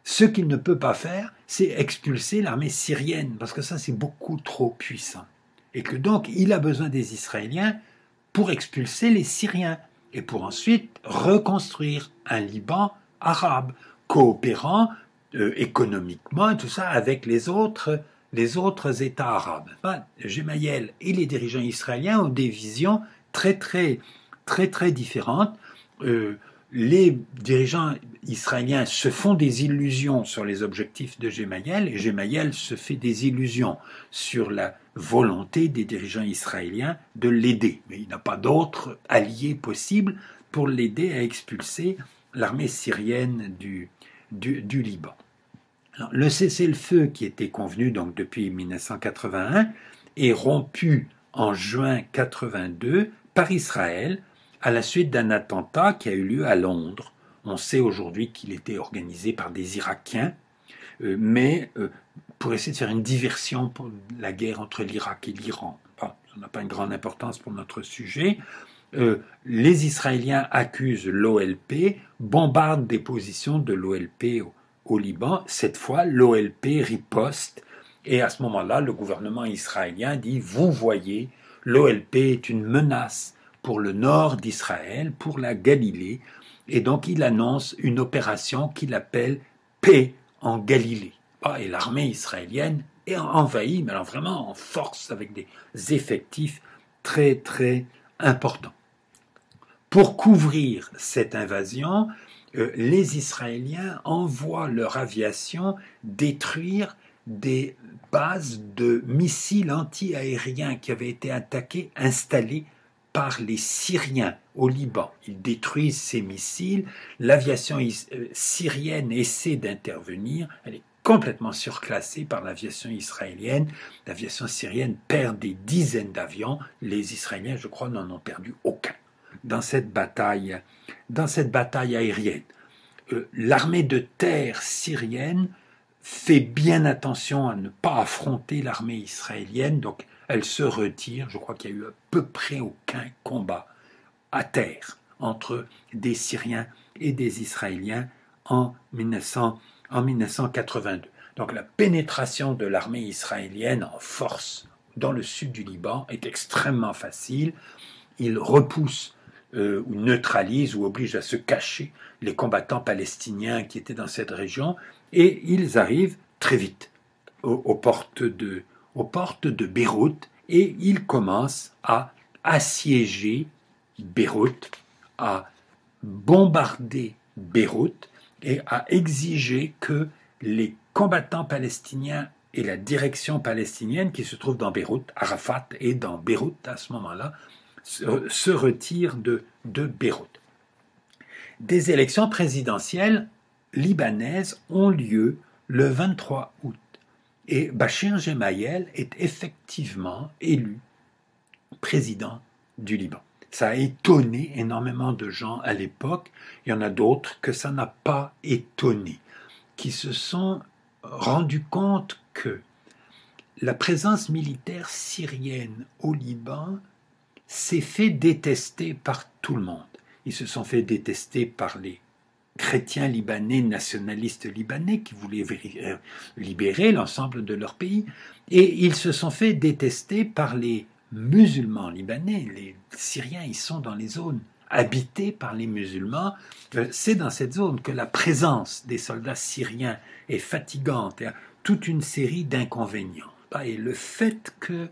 Ce qu'il ne peut pas faire, c'est expulser l'armée syrienne, parce que ça c'est beaucoup trop puissant. Et que donc il a besoin des Israéliens pour expulser les Syriens, et pour ensuite reconstruire un Liban arabe, coopérant économiquement et tout ça avec les autres États arabes. Gemayel et les dirigeants israéliens ont des visions très différentes. Les dirigeants israéliens se font des illusions sur les objectifs de Gemayel, et Gemayel se fait des illusions sur la volonté des dirigeants israéliens de l'aider. Mais il n'a pas d'autre allié possible pour l'aider à expulser l'armée syrienne du Liban. Alors, le cessez-le-feu qui était convenu donc depuis 1981 est rompu en juin 82 par Israël à la suite d'un attentat qui a eu lieu à Londres. On sait aujourd'hui qu'il était organisé par des Irakiens, mais pour essayer de faire une diversion pour la guerre entre l'Irak et l'Iran. Ça n'a pas une grande importance pour notre sujet. Les Israéliens accusent l'OLP, bombardent des positions de l'OLP au Liban. Cette fois, l'OLP riposte, et à ce moment-là, le gouvernement israélien dit « Vous voyez, l'OLP est une menace pour le nord d'Israël, pour la Galilée », et donc il annonce une opération qu'il appelle « Paix en Galilée ». Et l'armée israélienne est envahie, mais alors vraiment en force, avec des effectifs très importants. Pour couvrir cette invasion, les Israéliens envoient leur aviation détruire des bases de missiles anti-aériens qui avaient été installées par les Syriens au Liban. Ils détruisent ces missiles, l'aviation syrienne essaie d'intervenir, elle est complètement surclassée par l'aviation israélienne. L'aviation syrienne perd des dizaines d'avions, les Israéliens, je crois, n'en ont perdu aucun dans cette bataille aérienne. L'armée de terre syrienne fait bien attention à ne pas affronter l'armée israélienne, donc elle se retire. Je crois qu'il y a eu à peu près aucun combat à terre entre des Syriens et des Israéliens en 1982. Donc la pénétration de l'armée israélienne en force dans le sud du Liban est extrêmement facile. Il repousse ou neutralise ou oblige à se cacher les combattants palestiniens qui étaient dans cette région, et ils arrivent très vite aux portes de Beyrouth, et ils commencent à assiéger Beyrouth, à bombarder Beyrouth et à exiger que les combattants palestiniens et la direction palestinienne qui se trouve dans Beyrouth, Arafat est dans Beyrouth à ce moment-là, se retirent de Beyrouth. Des élections présidentielles libanaises ont lieu le 23 août. Et Béchir Gemayel est effectivement élu président du Liban. Ça a étonné énormément de gens à l'époque. Il y en a d'autres que ça n'a pas étonné, qui se sont rendus compte que la présence militaire syrienne au Liban s'est fait détester par tout le monde. Ils se sont fait détester par les chrétiens libanais, nationalistes libanais, qui voulaient libérer l'ensemble de leur pays, et ils se sont fait détester par les musulmans libanais. Les Syriens, ils sont dans les zones habitée par les musulmans. C'est dans cette zone que la présence des soldats syriens est fatigante et a toute une série d'inconvénients. Et le fait que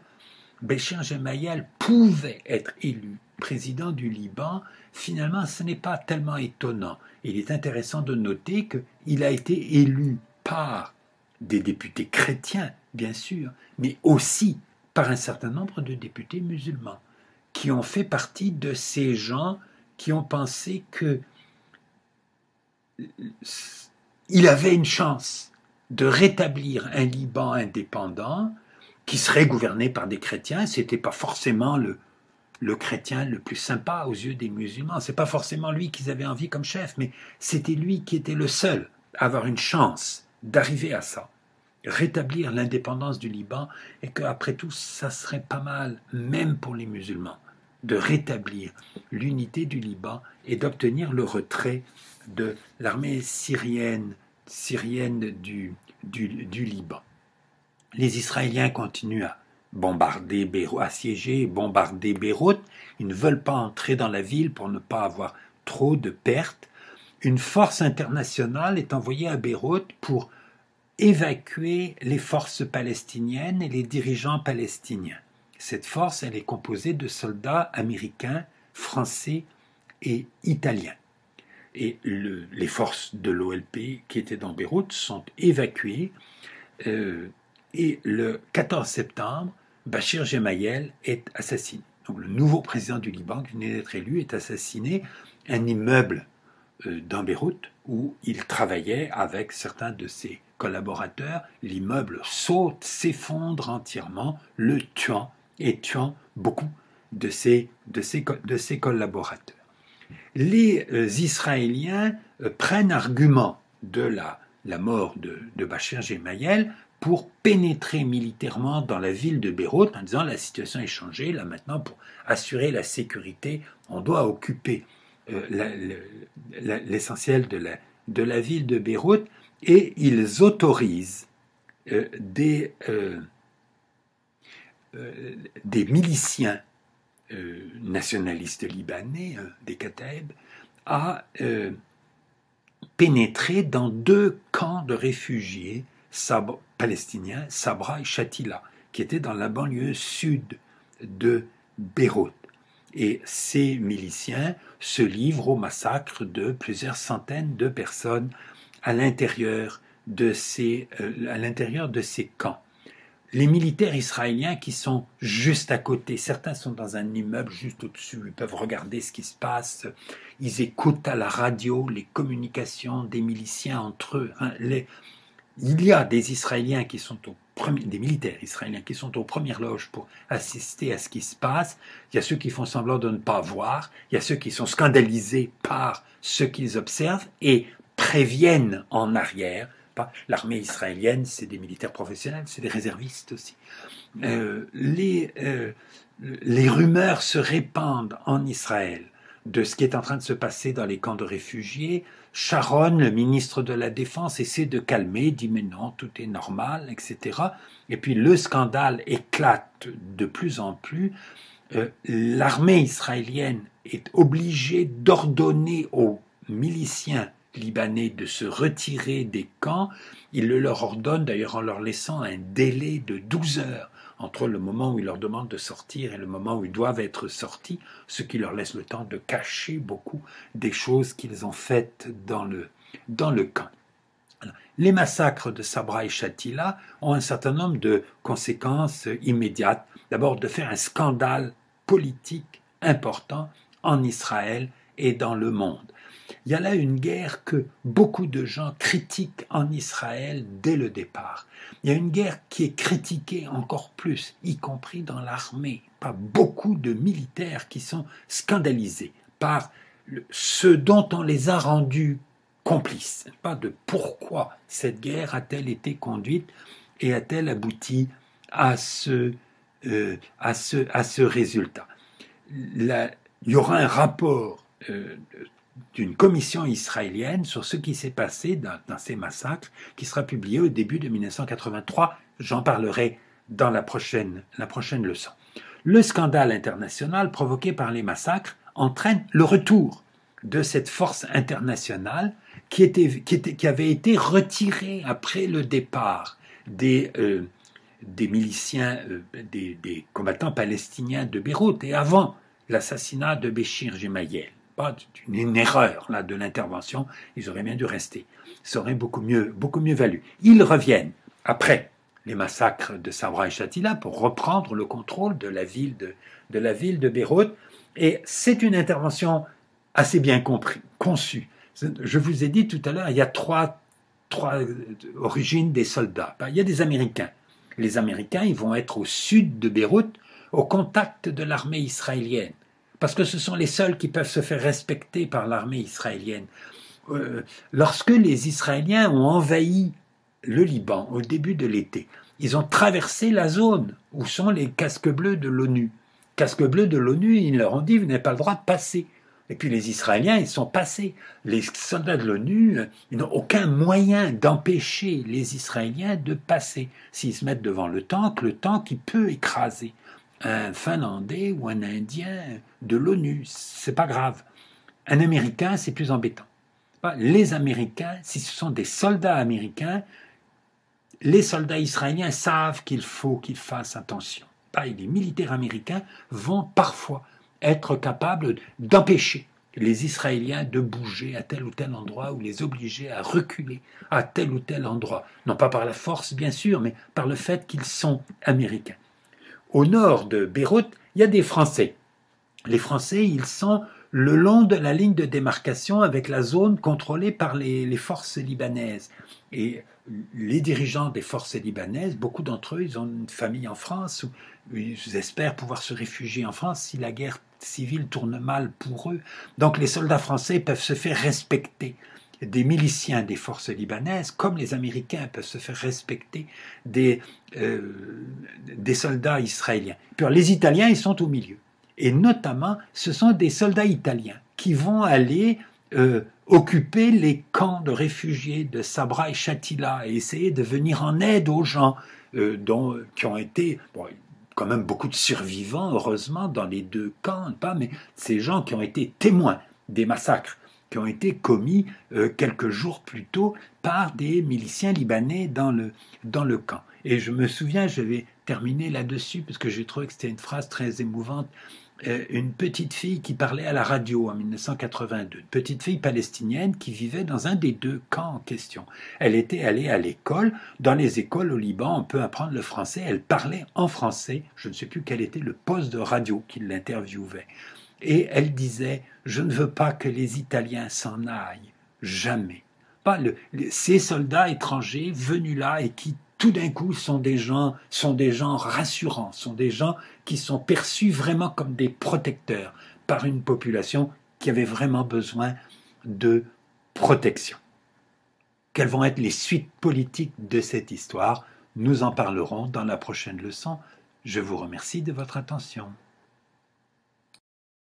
Béchir Gemayel pouvait être élu président du Liban, finalement, ce n'est pas tellement étonnant. Il est intéressant de noter qu'il a été élu par des députés chrétiens, bien sûr, mais aussi par un certain nombre de députés musulmans, qui ont fait partie de ces gens qui ont pensé qu'il avait une chance de rétablir un Liban indépendant qui serait gouverné par des chrétiens. Ce n'était pas forcément le chrétien le plus sympa aux yeux des musulmans. Ce n'est pas forcément lui qu'ils avaient envie comme chef, mais c'était lui qui était le seul à avoir une chance d'arriver à ça, rétablir l'indépendance du Liban, et qu'après tout, ça serait pas mal, même pour les musulmans, de rétablir l'unité du Liban et d'obtenir le retrait de l'armée syrienne du Liban. Les Israéliens continuent à bombarder Beyrouth, assiéger et bombarder Beyrouth. Ils ne veulent pas entrer dans la ville pour ne pas avoir trop de pertes. Une force internationale est envoyée à Beyrouth pour évacuer les forces palestiniennes et les dirigeants palestiniens. Cette force, elle est composée de soldats américains, français et italiens. Et les forces de l'OLP qui étaient dans Beyrouth sont évacuées. Et le 14 septembre, Béchir Gemayel est assassiné. Donc le nouveau président du Liban qui venait d'être élu est assassiné. Un immeuble dans Beyrouth où il travaillait avec certains de ses collaborateurs. L'immeuble saute, s'effondre entièrement, le tuant et tuant beaucoup de ses collaborateurs. Les Israéliens prennent argument de la mort de Béchir Gemayel pour pénétrer militairement dans la ville de Beyrouth en disant la situation est changée, là maintenant pour assurer la sécurité, on doit occuper l'essentiel de la ville de Beyrouth, et ils autorisent des miliciens nationalistes libanais, des Kataeb, à pénétrer dans 2 camps de réfugiés palestiniens, Sabra et Shatila, qui étaient dans la banlieue sud de Beyrouth. Et ces miliciens se livrent au massacre de plusieurs centaines de personnes à l'intérieur de ces camps. Les militaires israéliens qui sont juste à côté, certains sont dans un immeuble juste au-dessus, ils peuvent regarder ce qui se passe, ils écoutent à la radio les communications des miliciens entre eux. Il y a des Israéliens qui sont des militaires israéliens qui sont aux premières loges pour assister à ce qui se passe. Il y a ceux qui font semblant de ne pas voir, il y a ceux qui sont scandalisés par ce qu'ils observent et préviennent en arrière. L'armée israélienne, c'est des militaires professionnels, c'est des réservistes aussi. Les rumeurs se répandent en Israël de ce qui est en train de se passer dans les camps de réfugiés. Sharon, le ministre de la Défense, essaie de calmer, dit mais non, tout est normal, etc. Et puis le scandale éclate de plus en plus. L'armée israélienne est obligée d'ordonner aux miliciens libanais de se retirer des camps. Il le leur ordonne d'ailleurs en leur laissant un délai de 12 heures entre le moment où il leur demande de sortir et le moment où ils doivent être sortis, ce qui leur laisse le temps de cacher beaucoup des choses qu'ils ont faites dans le camp. Alors, les massacres de Sabra et Shatila ont un certain nombre de conséquences immédiates. D'abord, de faire un scandale politique important en Israël et dans le monde. Il y a là une guerre que beaucoup de gens critiquent en Israël dès le départ. Il y a une guerre qui est critiquée encore plus, y compris dans l'armée, par beaucoup de militaires qui sont scandalisés par ce dont on les a rendus complices, pas de pourquoi cette guerre a-t-elle été conduite et a-t-elle abouti à ce résultat. Il y aura un rapport d'une commission israélienne sur ce qui s'est passé dans ces massacres, qui sera publié au début de 1983. J'en parlerai dans la prochaine leçon. Le scandale international provoqué par les massacres entraîne le retour de cette force internationale qui avait été retirée après le départ des miliciens, des combattants palestiniens de Beyrouth et avant l'assassinat de Béchir Gemayel. Pas une erreur là de l'intervention, ils auraient bien dû rester. Ça aurait beaucoup mieux valu. Ils reviennent après les massacres de Sabra et Shatila pour reprendre le contrôle de la ville de Beyrouth. Et c'est une intervention assez bien conçue. Je vous ai dit tout à l'heure, il y a trois origines des soldats. Il y a des Américains. Les Américains, ils vont être au sud de Beyrouth, au contact de l'armée israélienne, parce que ce sont les seuls qui peuvent se faire respecter par l'armée israélienne. Lorsque les Israéliens ont envahi le Liban au début de l'été, ils ont traversé la zone où sont les casques bleus de l'ONU. Casques bleus de l'ONU, ils leur ont dit, vous n'avez pas le droit de passer. Et puis les Israéliens, ils sont passés. Les soldats de l'ONU, ils n'ont aucun moyen d'empêcher les Israéliens de passer. S'ils se mettent devant le tank il peut écraser un Finlandais ou un Indien de l'ONU. C'est pas grave. Un Américain, c'est plus embêtant. Les Américains, si ce sont des soldats américains, les soldats israéliens savent qu'il faut qu'ils fassent attention. Les militaires américains vont parfois être capables d'empêcher les Israéliens de bouger à tel ou tel endroit ou les obliger à reculer à tel ou tel endroit. Non pas par la force, bien sûr, mais par le fait qu'ils sont américains. Au nord de Beyrouth, il y a des Français. Les Français, ils sont le long de la ligne de démarcation avec la zone contrôlée par les forces libanaises. Et les dirigeants des forces libanaises, beaucoup d'entre eux, ils ont une famille en France, ou ils espèrent pouvoir se réfugier en France si la guerre civile tourne mal pour eux. Donc les soldats français peuvent se faire respecter des miliciens des forces libanaises, comme les Américains peuvent se faire respecter des soldats israéliens. Puis alors, les Italiens, ils sont au milieu. Et notamment, ce sont des soldats italiens qui vont aller occuper les camps de réfugiés de Sabra et Shatila et essayer de venir en aide aux gens qui ont été... quand même beaucoup de survivants, heureusement, dans les deux camps, mais ces gens qui ont été témoins des massacres qui ont été commis quelques jours plus tôt par des miliciens libanais dans le camp. Et je me souviens, je vais terminer là-dessus, parce que j'ai trouvé que c'était une phrase très émouvante, une petite fille qui parlait à la radio en 1982, une petite fille palestinienne qui vivait dans un des deux camps en question. Elle était allée à l'école. Dans les écoles au Liban, on peut apprendre le français. Elle parlait en français. Je ne sais plus quel était le poste de radio qui l'interviewait. Et elle disait « Je ne veux pas que les Italiens s'en aillent. Jamais. » Ces soldats étrangers venus là et qui tout d'un coup sont des gens rassurants, sont des gens qui sont perçus vraiment comme des protecteurs par une population qui avait vraiment besoin de protection. Quelles vont être les suites politiques de cette histoire? Nous en parlerons dans la prochaine leçon. Je vous remercie de votre attention.